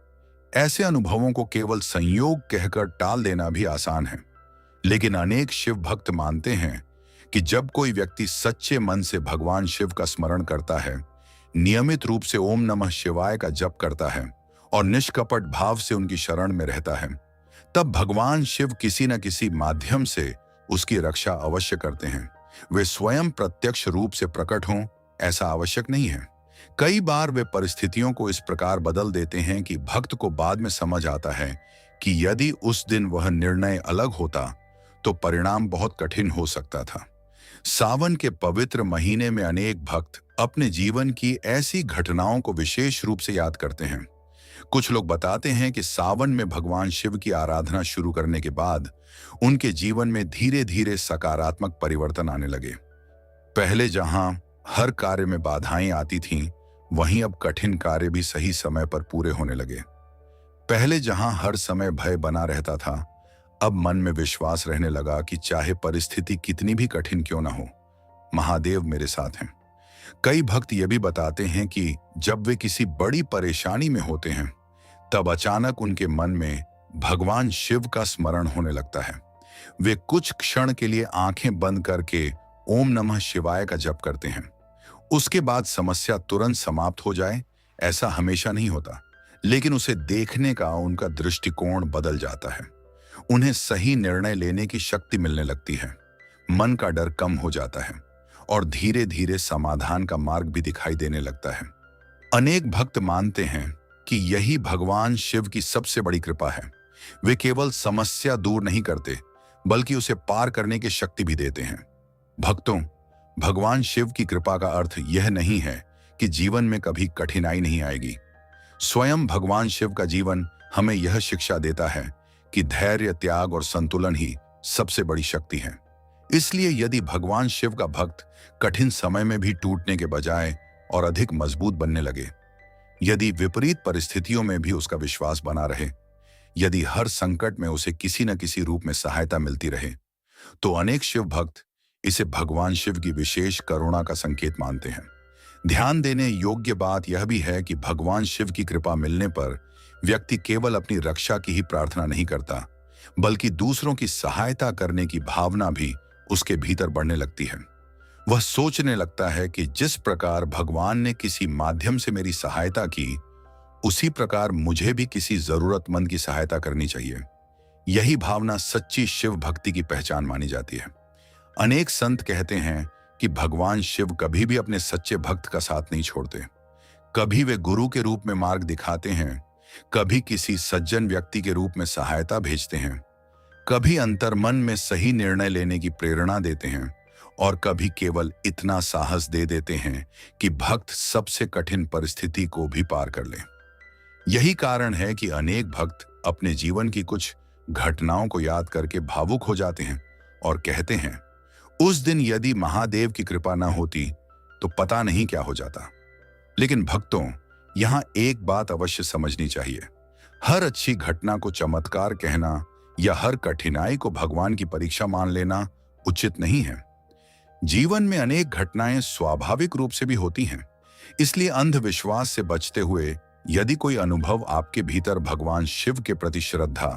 ऐसे अनुभवों को केवल संयोग कहकर टाल देना भी आसान है, लेकिन अनेक शिव भक्त मानते हैं कि जब कोई व्यक्ति सच्चे मन से भगवान शिव का स्मरण करता है, नियमित रूप से ओम नमः शिवाय का जप करता है और निष्कपट भाव से उनकी शरण में रहता है, तब भगवान शिव किसी न किसी माध्यम से उसकी रक्षा अवश्य करते हैं। वे स्वयं प्रत्यक्ष रूप से प्रकट हों ऐसा आवश्यक नहीं है। कई बार वे परिस्थितियों को इस प्रकार बदल देते हैं कि भक्त को बाद में समझ आता है कि यदि उस दिन वह निर्णय अलग होता तो परिणाम बहुत कठिन हो सकता था। सावन के पवित्र महीने में अनेक भक्त अपने जीवन की ऐसी घटनाओं को विशेष रूप से याद करते हैं। कुछ लोग बताते हैं कि सावन में भगवान शिव की आराधना शुरू करने के बाद उनके जीवन में धीरे धीरे सकारात्मक परिवर्तन आने लगे। पहले जहां हर कार्य में बाधाएं आती थीं, वहीं अब कठिन कार्य भी सही समय पर पूरे होने लगे। पहले जहां हर समय भय बना रहता था, अब मन में विश्वास रहने लगा कि चाहे परिस्थिति कितनी भी कठिन क्यों ना हो, महादेव मेरे साथ हैं। कई भक्त ये भी बताते हैं कि जब वे किसी बड़ी परेशानी में होते हैं, तब अचानक उनके मन में भगवान शिव का स्मरण होने लगता है। वे कुछ क्षण के लिए आंखें बंद करके ओम नमः शिवाय का जप करते हैं। उसके बाद समस्या तुरंत समाप्त हो जाए ऐसा हमेशा नहीं होता, लेकिन उसे देखने का उनका दृष्टिकोण बदल जाता है। उन्हें सही निर्णय लेने की शक्ति मिलने लगती है, मन का डर कम हो जाता है और धीरे धीरे समाधान का मार्ग भी दिखाई देने लगता है। अनेक भक्त मानते हैं कि यही भगवान शिव की सबसे बड़ी कृपा है। वे केवल समस्या दूर नहीं करते, बल्कि उसे पार करने की शक्ति भी देते हैं। भक्तों, भगवान शिव की कृपा का अर्थ यह नहीं है कि जीवन में कभी कठिनाई नहीं आएगी। स्वयं भगवान शिव का जीवन हमें यह शिक्षा देता है कि धैर्य, त्याग और संतुलन ही सबसे बड़ी शक्ति है। इसलिए यदि भगवान शिव का भक्त कठिन समय में भी टूटने के बजाय और अधिक मजबूत बनने लगे, यदि विपरीत परिस्थितियों में भी उसका विश्वास बना रहे, यदि हर संकट में उसे किसी न किसी रूप में सहायता मिलती रहे, तो अनेक शिव भक्त इसे भगवान शिव की विशेष करुणा का संकेत मानते हैं। ध्यान देने योग्य बात यह भी है कि भगवान शिव की कृपा मिलने पर व्यक्ति केवल अपनी रक्षा की ही प्रार्थना नहीं करता, बल्कि दूसरों की सहायता करने की भावना भी उसके भीतर बढ़ने लगती है। वह सोचने लगता है कि जिस प्रकार भगवान ने किसी माध्यम से मेरी सहायता की, उसी प्रकार मुझे भी किसी जरूरतमंद की सहायता करनी चाहिए। यही भावना सच्ची शिव भक्ति की पहचान मानी जाती है। अनेक संत कहते हैं कि भगवान शिव कभी भी अपने सच्चे भक्त का साथ नहीं छोड़ते। कभी वे गुरु के रूप में मार्ग दिखाते हैं, कभी किसी सज्जन व्यक्ति के रूप में सहायता भेजते हैं, कभी अंतर्मन में सही निर्णय लेने की प्रेरणा देते हैं, और कभी केवल इतना साहस दे देते हैं कि भक्त सबसे कठिन परिस्थिति को भी पार कर ले। यही कारण है कि अनेक भक्त अपने जीवन की कुछ घटनाओं को याद करके भावुक हो जाते हैं और कहते हैं, उस दिन यदि महादेव की कृपा न होती तो पता नहीं क्या हो जाता। लेकिन भक्तों, यहां एक बात अवश्य समझनी चाहिए। हर अच्छी घटना को चमत्कार कहना या हर कठिनाई को भगवान की परीक्षा मान लेना उचित नहीं है। जीवन में अनेक घटनाएं स्वाभाविक रूप से भी होती हैं। इसलिए अंधविश्वास से बचते हुए यदि कोई अनुभव आपके भीतर भगवान शिव के प्रति श्रद्धा,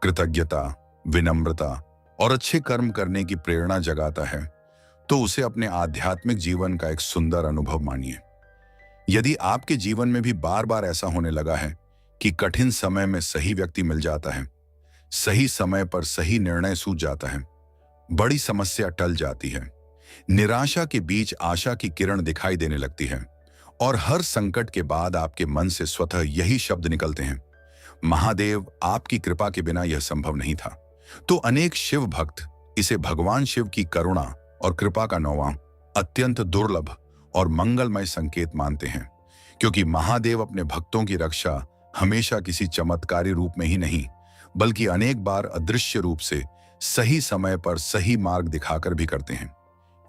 कृतज्ञता, विनम्रता और अच्छे कर्म करने की प्रेरणा जगाता है, तो उसे अपने आध्यात्मिक जीवन का एक सुंदर अनुभव मानिए। यदि आपके जीवन में भी बार बार ऐसा होने लगा है कि कठिन समय में सही व्यक्ति मिल जाता है, सही समय पर सही निर्णय सूझ जाता है, बड़ी समस्या टल जाती है, निराशा के बीच आशा की किरण दिखाई देने लगती है, और हर संकट के बाद आपके मन से स्वतः यही शब्द निकलते हैं, महादेव आपकी कृपा के बिना यह संभव नहीं था, तो अनेक शिव भक्त इसे भगवान शिव की करुणा और कृपा का नौवां, अत्यंत दुर्लभ और मंगलमय संकेत मानते हैं। क्योंकि महादेव अपने भक्तों की रक्षा हमेशा किसी चमत्कारी रूप में ही नहीं, बल्कि अनेक बार अदृश्य रूप से सही समय पर सही मार्ग दिखाकर भी करते हैं।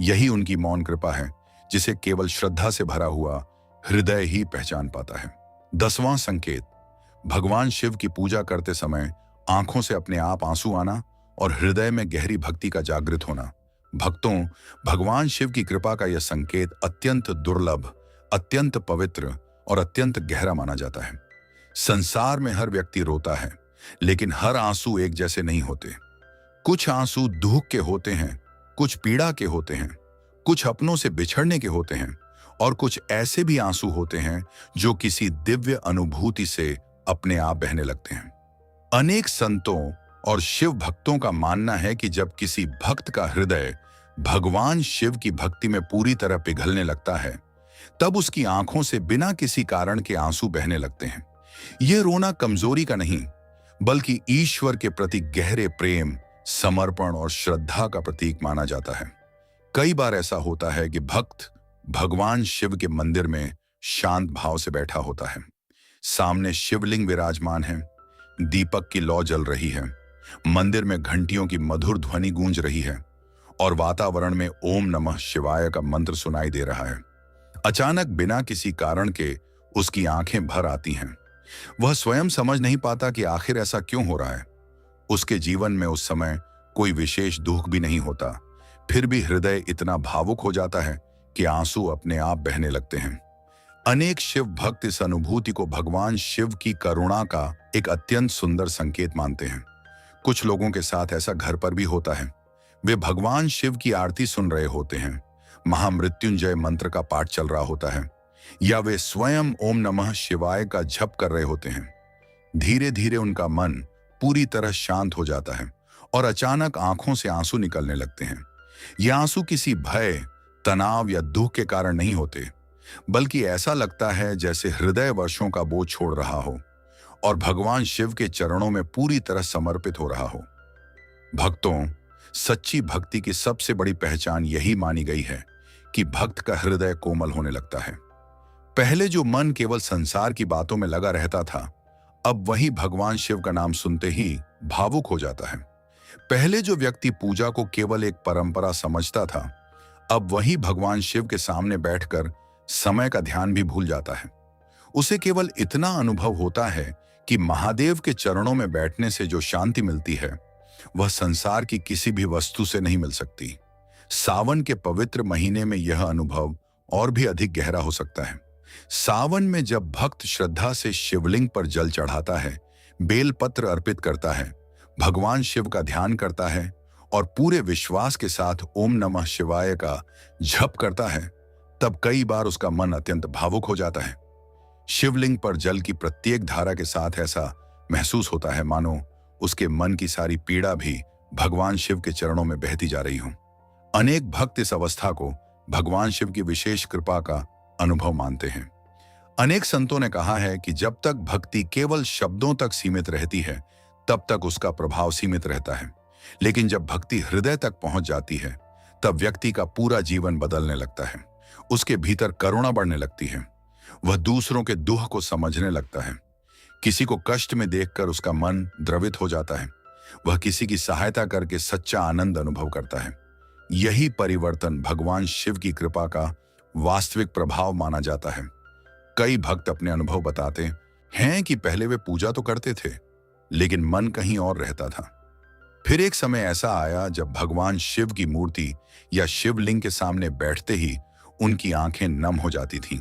यही उनकी मौन कृपा है, जिसे केवल श्रद्धा से भरा हुआ हृदय ही पहचान पाता है। 10वां संकेत, भगवान शिव की पूजा करते समय आंखों से अपने आप आंसू आना और हृदय में गहरी भक्ति का जागृत होना। भक्तों, भगवान शिव की कृपा का यह संकेत अत्यंत दुर्लभ, अत्यंत पवित्र और अत्यंत गहरा माना जाता है। संसार में हर व्यक्ति रोता है, लेकिन हर आंसू एक जैसे नहीं होते। कुछ आंसू दुख के होते हैं, कुछ पीड़ा के होते हैं, कुछ अपनों से बिछड़ने के होते हैं, और कुछ ऐसे भी आंसू होते हैं जो किसी दिव्य अनुभूति से अपने आप बहने लगते हैं। अनेक संतों और शिव भक्तों का मानना है कि जब किसी भक्त का हृदय भगवान शिव की भक्ति में पूरी तरह पिघलने लगता है, तब उसकी आंखों से बिना किसी कारण के आंसू बहने लगते हैं। यह रोना कमजोरी का नहीं, बल्कि ईश्वर के प्रति गहरे प्रेम, समर्पण और श्रद्धा का प्रतीक माना जाता है। कई बार ऐसा होता है कि भक्त भगवान शिव के मंदिर में शांत भाव से बैठा होता है। सामने शिवलिंग विराजमान है, दीपक की लौ जल रही है, मंदिर में घंटियों की मधुर ध्वनि गूंज रही है, और वातावरण में ओम नमः शिवाय का मंत्र सुनाई दे रहा है। अचानक बिना किसी कारण के उसकी आंखें भर आती हैं। वह स्वयं समझ नहीं पाता कि आखिर ऐसा क्यों हो रहा है। उसके जीवन में उस समय कोई विशेष दुख भी नहीं होता, फिर भी हृदय इतना भावुक हो जाता है कि आंसू अपने आप बहने लगते हैं। अनेक शिव भक्त इस अनुभूति को भगवान शिव की करुणा का एक अत्यंत सुंदर संकेत मानते हैं। कुछ लोगों के साथ ऐसा घर पर भी होता है। वे भगवान शिव की आरती सुन रहे होते हैं, महामृत्युंजय मंत्र का पाठ चल रहा होता है, या वे स्वयं ओम नमः शिवाय का जप कर रहे होते हैं। धीरे धीरे उनका मन पूरी तरह शांत हो जाता है और अचानक आंखों से आंसू निकलने लगते हैं। ये आंसू किसी भय, तनाव या दुख के कारण नहीं होते, बल्कि ऐसा लगता है जैसे हृदय वर्षों का बोझ छोड़ रहा हो और भगवान शिव के चरणों में पूरी तरह समर्पित हो रहा हो। भक्तों, सच्ची भक्ति की सबसे बड़ी पहचान यही मानी गई है कि भक्त का हृदय कोमल होने लगता है। पहले जो मन केवल संसार की बातों में लगा रहता था, अब वही भगवान शिव का नाम सुनते ही भावुक हो जाता है। पहले जो व्यक्ति पूजा को केवल एक परंपरा समझता था, अब वही भगवान शिव के सामने बैठकर समय का ध्यान भी भूल जाता है। उसे केवल इतना अनुभव होता है कि महादेव के चरणों में बैठने से जो शांति मिलती है, वह संसार की किसी भी वस्तु से नहीं मिल सकती। सावन के पवित्र महीने में यह अनुभव और भी अधिक गहरा हो सकता है। सावन में जब भक्त श्रद्धा से शिवलिंग पर जल चढ़ाता है, बेलपत्र अर्पित करता है, भगवान शिव का ध्यान करता है और पूरे विश्वास के साथ ओम नमः शिवाय का जप करता है, तब कई बार उसका मन अत्यंत भावुक हो जाता है। शिवलिंग पर जल की प्रत्येक धारा के साथ ऐसा महसूस होता है मानो उसके मन की सारी पीड़ा भी भगवान शिव के चरणों में बहती जा रही हो। अनेक भक्त इस अवस्था को भगवान शिव की विशेष कृपा का अनुभव मानते हैं। अनेक संतों ने कहा है कि जब तक भक्ति केवल शब्दों तक सीमित रहती है, तब तक उसका प्रभाव सीमित रहता है, लेकिन जब भक्ति हृदय तक पहुंच जाती है, तब व्यक्ति का पूरा जीवन बदलने लगता है। उसके भीतर करुणा बढ़ने लगती है, वह दूसरों के दुख को समझने लगता है। किसी को कष्ट में देखकर उसका मन द्रवित हो जाता है, वह किसी की सहायता करके सच्चा आनंद अनुभव करता है। यही परिवर्तन भगवान शिव की कृपा का वास्तविक प्रभाव माना जाता है। कई भक्त अपने अनुभव बताते हैं कि पहले वे पूजा तो करते थे, लेकिन मन कहीं और रहता था। फिर एक समय ऐसा आया जब भगवान शिव की मूर्ति या शिवलिंग के सामने बैठते ही उनकी आंखें नम हो जाती थीं।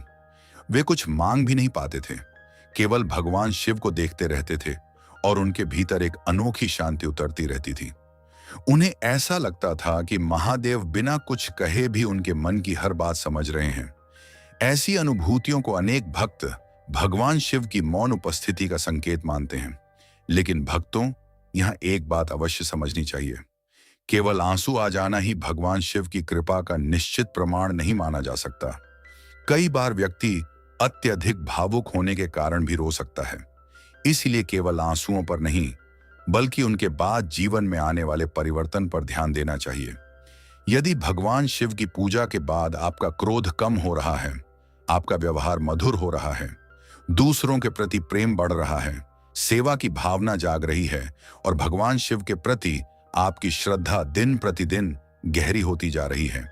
वे कुछ मांग भी नहीं पाते थे, केवल भगवान शिव को देखते रहते थे और उनके भीतर एक अनोखी शांति उतरती रहती थी। उन्हें ऐसा लगता था कि महादेव बिना कुछ कहे भी उनके मन की हर बात समझ रहे हैं। ऐसी अनुभूतियों को अनेक भक्त भगवान शिव की मौन उपस्थिति का संकेत मानते हैं। लेकिन भक्तों, यहां एक बात अवश्य समझनी चाहिए, केवल आंसू आ जाना ही भगवान शिव की कृपा का निश्चित प्रमाण नहीं माना जा सकता। कई बार व्यक्ति अत्यधिक भावुक होने के कारण भी रो सकता है। इसलिए केवल आंसुओं पर नहीं, बल्कि उनके बाद जीवन में आने वाले परिवर्तन पर ध्यान देना चाहिए। यदि भगवान शिव की पूजा के बाद आपका क्रोध कम हो रहा है, आपका व्यवहार मधुर हो रहा है, दूसरों के प्रति प्रेम बढ़ रहा है, सेवा की भावना जाग रही है और भगवान शिव के प्रति आपकी श्रद्धा दिन प्रतिदिन गहरी होती जा रही है,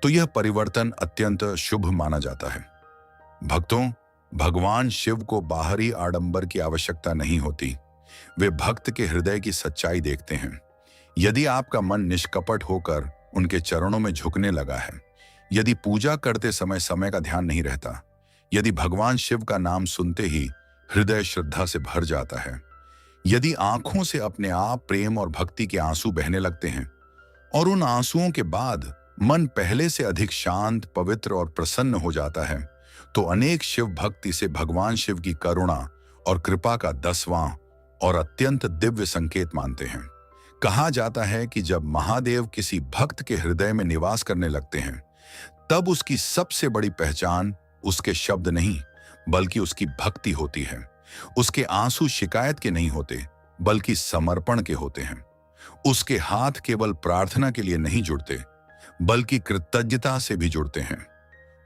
तो यह परिवर्तन अत्यंत शुभ माना जाता है। भक्तों, भगवान शिव को बाहरी आडंबर की आवश्यकता नहीं होती, वे भक्त के हृदय की सच्चाई देखते हैं। यदि आपका मन निष्कपट होकर उनके चरणों में झुकने लगा है, यदि पूजा करते समय समय का ध्यान नहीं रहता, यदि भगवान शिव का नाम सुनते ही हृदय श्रद्धा से भर जाता है, यदि आंखों से अपने आप प्रेम और भक्ति के आंसू बहने लगते हैं और उन आंसुओं के बाद मन पहले से अधिक शांत, पवित्र और प्रसन्न हो जाता है, तो अनेक शिव भक्त इसे भगवान शिव की करुणा और कृपा का 10वां और अत्यंत दिव्य संकेत मानते हैं। कहा जाता है कि जब महादेव किसी भक्त के हृदय में निवास करने लगते हैं, तब उसकी सबसे बड़ी पहचान उसके शब्द नहीं, बल्कि उसकी भक्ति होती है। उसके आंसू शिकायत के नहीं होते, बल्कि समर्पण के होते हैं। उसके हाथ केवल प्रार्थना के लिए नहीं जुड़ते, बल्कि कृतज्ञता से भी जुड़ते हैं।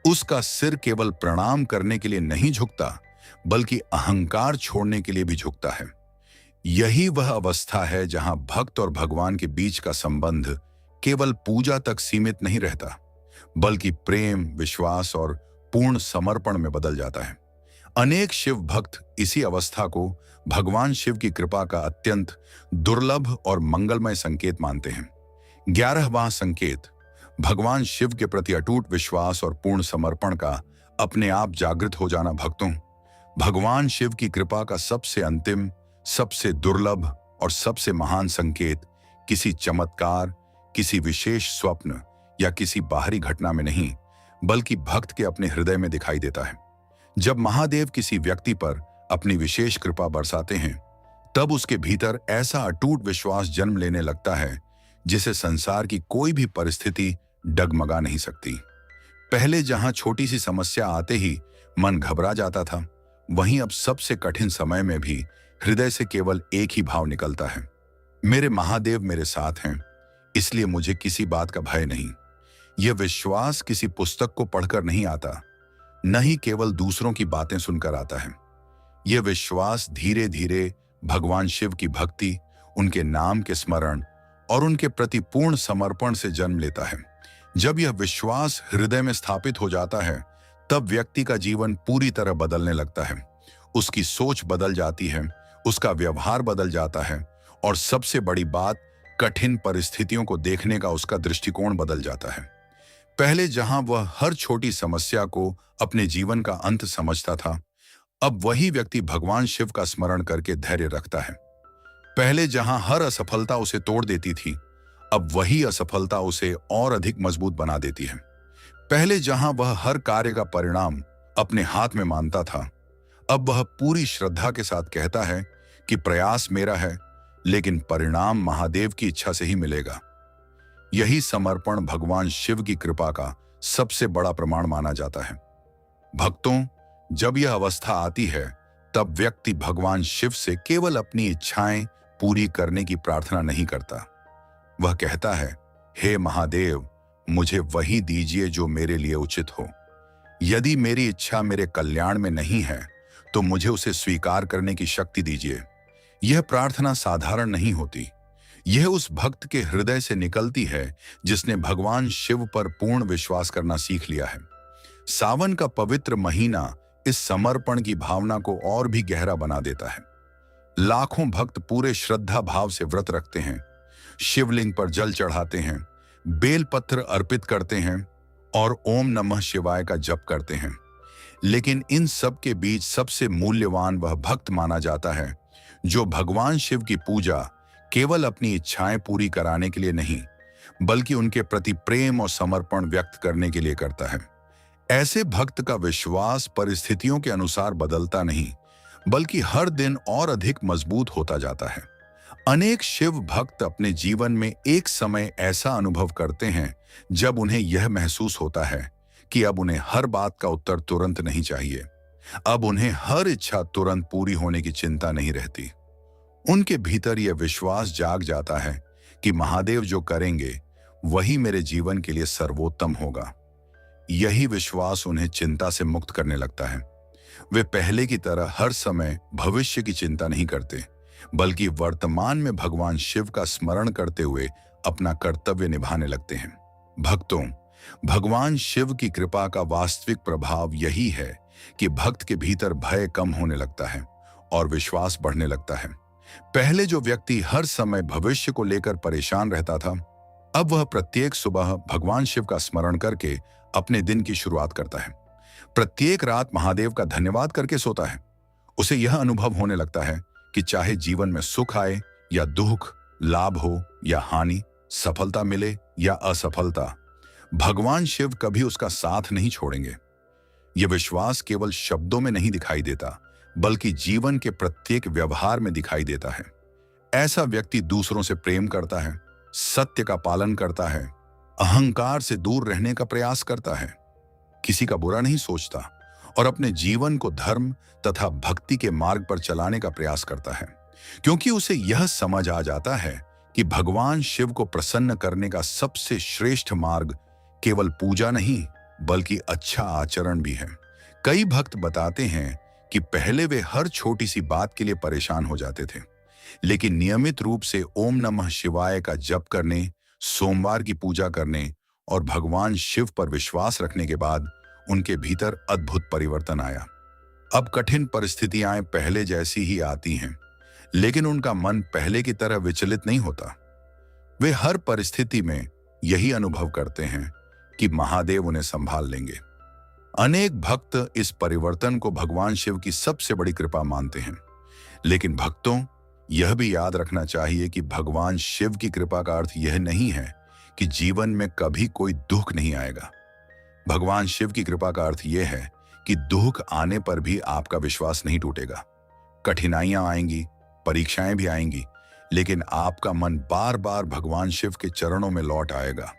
उसका सिर केवल प्रणाम करने के लिए नहीं झुकता, बल्कि अहंकार छोड़ने के लिए भी झुकता है। यही वह अवस्था है जहां भक्त और भगवान के बीच का संबंध केवल पूजा तक सीमित नहीं रहता, बल्कि प्रेम, विश्वास और पूर्ण समर्पण में बदल जाता है। अनेक शिव भक्त इसी अवस्था को भगवान शिव की कृपा का अत्यंत दुर्लभ और मंगलमय संकेत मानते हैं। 11वां संकेत, भगवान शिव के प्रति अटूट विश्वास और पूर्ण समर्पण का अपने आप जागृत हो जाना। भक्तों, भगवान शिव की कृपा का सबसे अंतिम, सबसे दुर्लभ और सबसे महान संकेत किसी चमत्कार, किसी विशेष स्वप्न या किसी बाहरी घटना में नहीं, बल्कि भक्त के अपने हृदय में दिखाई देता है। जब महादेव किसी व्यक्ति पर अपनी विशेष कृपा बरसाते हैं, तब उसके भीतर ऐसा अटूट विश्वास जन्म लेने लगता है जिसे संसार की कोई भी परिस्थिति डगमगा नहीं सकती। पहले जहां छोटी सी समस्या आते ही मन घबरा जाता था, वहीं अब सबसे कठिन समय में भी हृदय से केवल एक ही भाव निकलता है, मेरे महादेव मेरे साथ हैं, इसलिए मुझे किसी बात का भय नहीं। यह विश्वास किसी पुस्तक को पढ़कर नहीं आता, न ही केवल दूसरों की बातें सुनकर आता है। यह विश्वास धीरे धीरे भगवान शिव की भक्ति, उनके नाम के स्मरण और उनके प्रति पूर्ण समर्पण से जन्म लेता है। जब यह विश्वास हृदय में स्थापित हो जाता है, तब व्यक्ति का जीवन पूरी तरह बदलने लगता है। उसकी सोच बदल जाती है, उसका व्यवहार बदल जाता है और सबसे बड़ी बात, कठिन परिस्थितियों को देखने का उसका दृष्टिकोण बदल जाता है। पहले जहां वह हर छोटी समस्या को अपने जीवन का अंत समझता था, अब वही व्यक्ति भगवान शिव का स्मरण करके धैर्य रखता है। पहले जहां हर असफलता उसे तोड़ देती थी, अब वही असफलता उसे और अधिक मजबूत बना देती है। पहले जहां वह हर कार्य का परिणाम अपने हाथ में मानता था, अब वह पूरी श्रद्धा के साथ कहता है कि प्रयास मेरा है, लेकिन परिणाम महादेव की इच्छा से ही मिलेगा। यही समर्पण भगवान शिव की कृपा का सबसे बड़ा प्रमाण माना जाता है। भक्तों, जब यह अवस्था आती है, तब व्यक्ति भगवान शिव से केवल अपनी इच्छाएं पूरी करने की प्रार्थना नहीं करता। वह कहता है, हे महादेव, मुझे वही दीजिए जो मेरे लिए उचित हो। यदि मेरी इच्छा मेरे कल्याण में नहीं है, तो मुझे उसे स्वीकार करने की शक्ति दीजिए। यह प्रार्थना साधारण नहीं होती। यह उस भक्त के हृदय से निकलती है जिसने भगवान शिव पर पूर्ण विश्वास करना सीख लिया है। सावन का पवित्र महीना इस समर्पण की भावना को और भी गहरा बना देता है। लाखों भक्त पूरे श्रद्धा भाव से व्रत रखते हैं, शिवलिंग पर जल चढ़ाते हैं, बेलपत्र अर्पित करते हैं और ओम नमः शिवाय का जप करते हैं। लेकिन इन सब के बीच सबसे मूल्यवान वह भक्त माना जाता है जो भगवान शिव की पूजा केवल अपनी इच्छाएं पूरी कराने के लिए नहीं, बल्कि उनके प्रति प्रेम और समर्पण व्यक्त करने के लिए करता है। ऐसे भक्त का विश्वास परिस्थितियों के अनुसार बदलता नहीं, बल्कि हर दिन और अधिक मजबूत होता जाता है। अनेक शिव भक्त अपने जीवन में एक समय ऐसा अनुभव करते हैं जब उन्हें यह महसूस होता है कि अब उन्हें हर बात का उत्तर तुरंत नहीं चाहिए। अब उन्हें हर इच्छा तुरंत पूरी होने की चिंता नहीं रहती। उनके भीतर यह विश्वास जाग जाता है कि महादेव जो करेंगे वही मेरे जीवन के लिए सर्वोत्तम होगा। यही विश्वास उन्हें चिंता से मुक्त करने लगता है। वे पहले की तरह हर समय भविष्य की चिंता नहीं करते, बल्कि वर्तमान में भगवान शिव का स्मरण करते हुए अपना कर्तव्य निभाने लगते हैं। भक्तों, भगवान शिव की कृपा का वास्तविक प्रभाव यही है कि भक्त के भीतर भय कम होने लगता है और विश्वास बढ़ने लगता है। पहले जो व्यक्ति हर समय भविष्य को लेकर परेशान रहता था, अब वह प्रत्येक सुबह भगवान शिव का स्मरण करके अपने दिन की शुरुआत करता है। प्रत्येक रात महादेव का धन्यवाद करके सोता है। उसे यह अनुभव होने लगता है कि चाहे जीवन में सुख आए या दुख, लाभ हो या हानि, सफलता मिले या असफलता, भगवान शिव कभी उसका साथ नहीं छोड़ेंगे। यह विश्वास केवल शब्दों में नहीं दिखाई देता, बल्कि जीवन के प्रत्येक व्यवहार में दिखाई देता है। ऐसा व्यक्ति दूसरों से प्रेम करता है, सत्य का पालन करता है, अहंकार से दूर रहने का प्रयास करता है, किसी का बुरा नहीं सोचता और अपने जीवन को धर्म तथा भक्ति के मार्ग पर चलाने का प्रयास करता है, क्योंकि उसे यह समझ आ जाता है कि भगवान शिव को प्रसन्न करने का सबसे श्रेष्ठ मार्ग केवल पूजा नहीं, बल्कि अच्छा आचरण भी है। कई भक्त बताते हैं कि पहले वे हर छोटी सी बात के लिए परेशान हो जाते थे, लेकिन नियमित रूप से ओम नमः शिवाय का जप करने, सोमवार की पूजा करने और भगवान शिव पर विश्वास रखने के बाद उनके भीतर अद्भुत परिवर्तन आया। अब कठिन परिस्थितियां पहले जैसी ही आती हैं, लेकिन उनका मन पहले की तरह विचलित नहीं होता। वे हर परिस्थिति में यही अनुभव करते हैं कि महादेव उन्हें संभाल लेंगे। अनेक भक्त इस परिवर्तन को भगवान शिव की सबसे बड़ी कृपा मानते हैं, लेकिन भक्तों, यह भी याद रखना चाहिए कि भगवान शिव की कृपा का अर्थ यह नहीं है कि जीवन में कभी कोई दुख नहीं आएगा। भगवान शिव की कृपा का अर्थ यह है कि दुख आने पर भी आपका विश्वास नहीं टूटेगा। कठिनाइयां आएंगी, परीक्षाएं भी आएंगी, लेकिन आपका मन बार बार भगवान शिव के चरणों में लौट आएगा।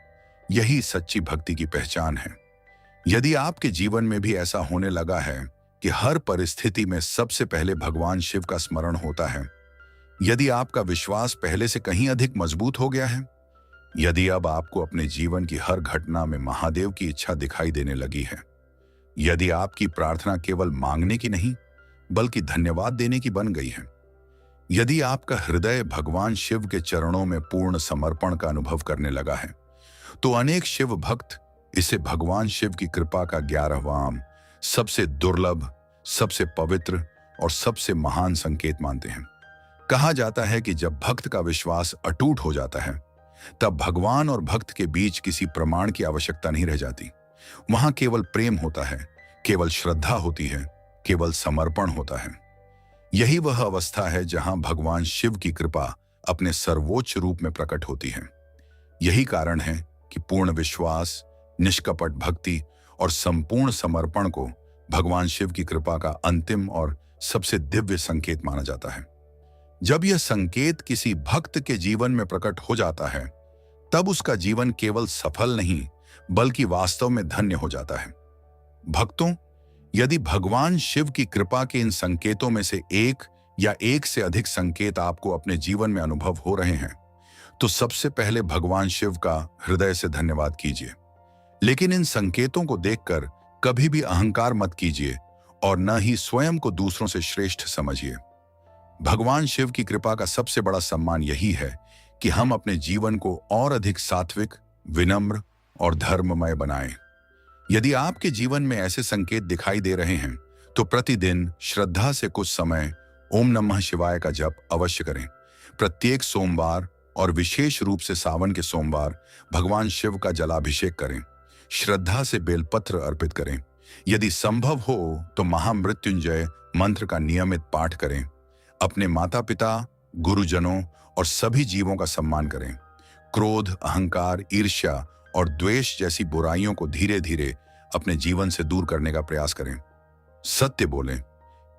यही सच्ची भक्ति की पहचान है। यदि आपके जीवन में भी ऐसा होने लगा है कि हर परिस्थिति में सबसे पहले भगवान शिव का स्मरण होता है, यदि आपका विश्वास पहले से कहीं अधिक मजबूत हो गया है, यदि अब आपको अपने जीवन की हर घटना में महादेव की इच्छा दिखाई देने लगी है, यदि आपकी प्रार्थना केवल मांगने की नहीं बल्कि धन्यवाद देने की बन गई है, यदि आपका हृदय भगवान शिव के चरणों में पूर्ण समर्पण का अनुभव करने लगा है, तो अनेक शिव भक्त इसे भगवान शिव की कृपा का 11वां, सबसे दुर्लभ, सबसे पवित्र और सबसे महान संकेत मानते हैं। कहा जाता है कि जब भक्त का विश्वास अटूट हो जाता है, तब भगवान और भक्त के बीच किसी प्रमाण की आवश्यकता नहीं रह जाती। वहां केवल प्रेम होता है, केवल श्रद्धा होती है, केवल समर्पण होता है। यही वह अवस्था है जहां भगवान शिव की कृपा अपने सर्वोच्च रूप में प्रकट होती है। यही कारण है कि पूर्ण विश्वास, निष्कपट भक्ति और संपूर्ण समर्पण को भगवान शिव की कृपा का अंतिम और सबसे दिव्य संकेत माना जाता है। जब यह संकेत किसी भक्त के जीवन में प्रकट हो जाता है, तब उसका जीवन केवल सफल नहीं बल्कि वास्तव में धन्य हो जाता है। भक्तों, यदि भगवान शिव की कृपा के इन संकेतों में से एक या एक से अधिक संकेत आपको अपने जीवन में अनुभव हो रहे हैं, तो सबसे पहले भगवान शिव का हृदय से धन्यवाद कीजिए। लेकिन इन संकेतों को देखकर कभी भी अहंकार मत कीजिए और न ही स्वयं को दूसरों से श्रेष्ठ समझिए। भगवान शिव की कृपा का सबसे बड़ा सम्मान यही है कि हम अपने जीवन को और अधिक सात्विक, विनम्र और धर्ममय बनाएं। यदि आपके जीवन में ऐसे संकेत दिखाई दे रहे हैं, तो प्रतिदिन श्रद्धा से कुछ समय ओम नमः शिवाय का जप अवश्य करें। प्रत्येक सोमवार और विशेष रूप से सावन के सोमवार भगवान शिव का जलाभिषेक करें। श्रद्धा से बेलपत्र अर्पित करें। यदि संभव हो तो महामृत्युंजय मंत्र का नियमित पाठ करें। अपने माता पिता, गुरुजनों और सभी जीवों का सम्मान करें। क्रोध, अहंकार, ईर्ष्या और द्वेष जैसी बुराइयों को धीरे धीरे अपने जीवन से दूर करने का प्रयास करें। सत्य बोलें,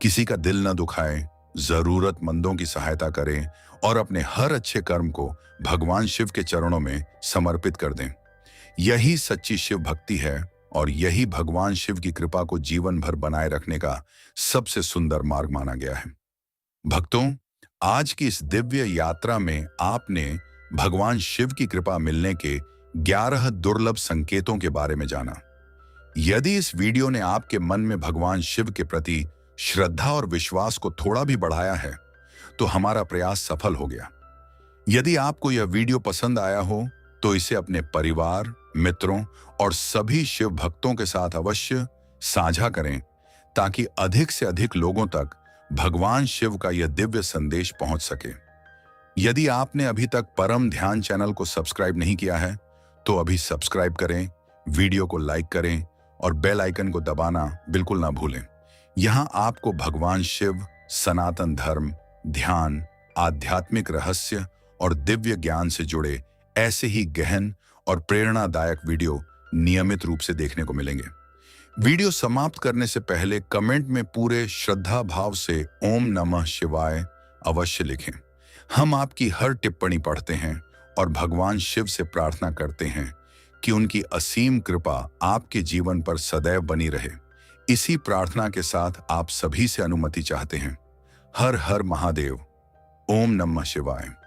किसी का दिल न दुखाएं, जरूरतमंदों की सहायता करें और अपने हर अच्छे कर्म को भगवान शिव के चरणों में समर्पित कर दें। यही सच्ची शिव भक्ति है और यही भगवान शिव की कृपा को जीवन भर बनाए रखने का सबसे सुंदर मार्ग माना गया है। भक्तों, आज की इस दिव्य यात्रा में आपने भगवान शिव की कृपा मिलने के 11 दुर्लभ संकेतों के बारे में जाना। यदि इस वीडियो ने आपके मन में भगवान शिव के प्रति श्रद्धा और विश्वास को थोड़ा भी बढ़ाया है, तो हमारा प्रयास सफल हो गया। यदि आपको यह वीडियो पसंद आया हो, तो इसे अपने परिवार, मित्रों और सभी शिव भक्तों के साथ अवश्य साझा करें, ताकि अधिक से अधिक लोगों तक भगवान शिव का यह दिव्य संदेश पहुंच सके। यदि आपने अभी तक परम ध्यान चैनल को सब्सक्राइब नहीं किया है, तो अभी सब्सक्राइब करें, वीडियो को लाइक करें और बेल आइकन को दबाना बिल्कुल ना भूलें। यहाँ आपको भगवान शिव, सनातन धर्म, ध्यान, आध्यात्मिक रहस्य और दिव्य ज्ञान से जुड़े ऐसे ही गहन और प्रेरणादायक वीडियो नियमित रूप से देखने को मिलेंगे। वीडियो समाप्त करने से पहले कमेंट में पूरे श्रद्धा भाव से ओम नमः शिवाय अवश्य लिखें। हम आपकी हर टिप्पणी पढ़ते हैं और भगवान शिव से प्रार्थना करते हैं कि उनकी असीम कृपा आपके जीवन पर सदैव बनी रहे। इसी प्रार्थना के साथ आप सभी से अनुमति चाहते हैं। हर हर महादेव। ओम नमः शिवाय।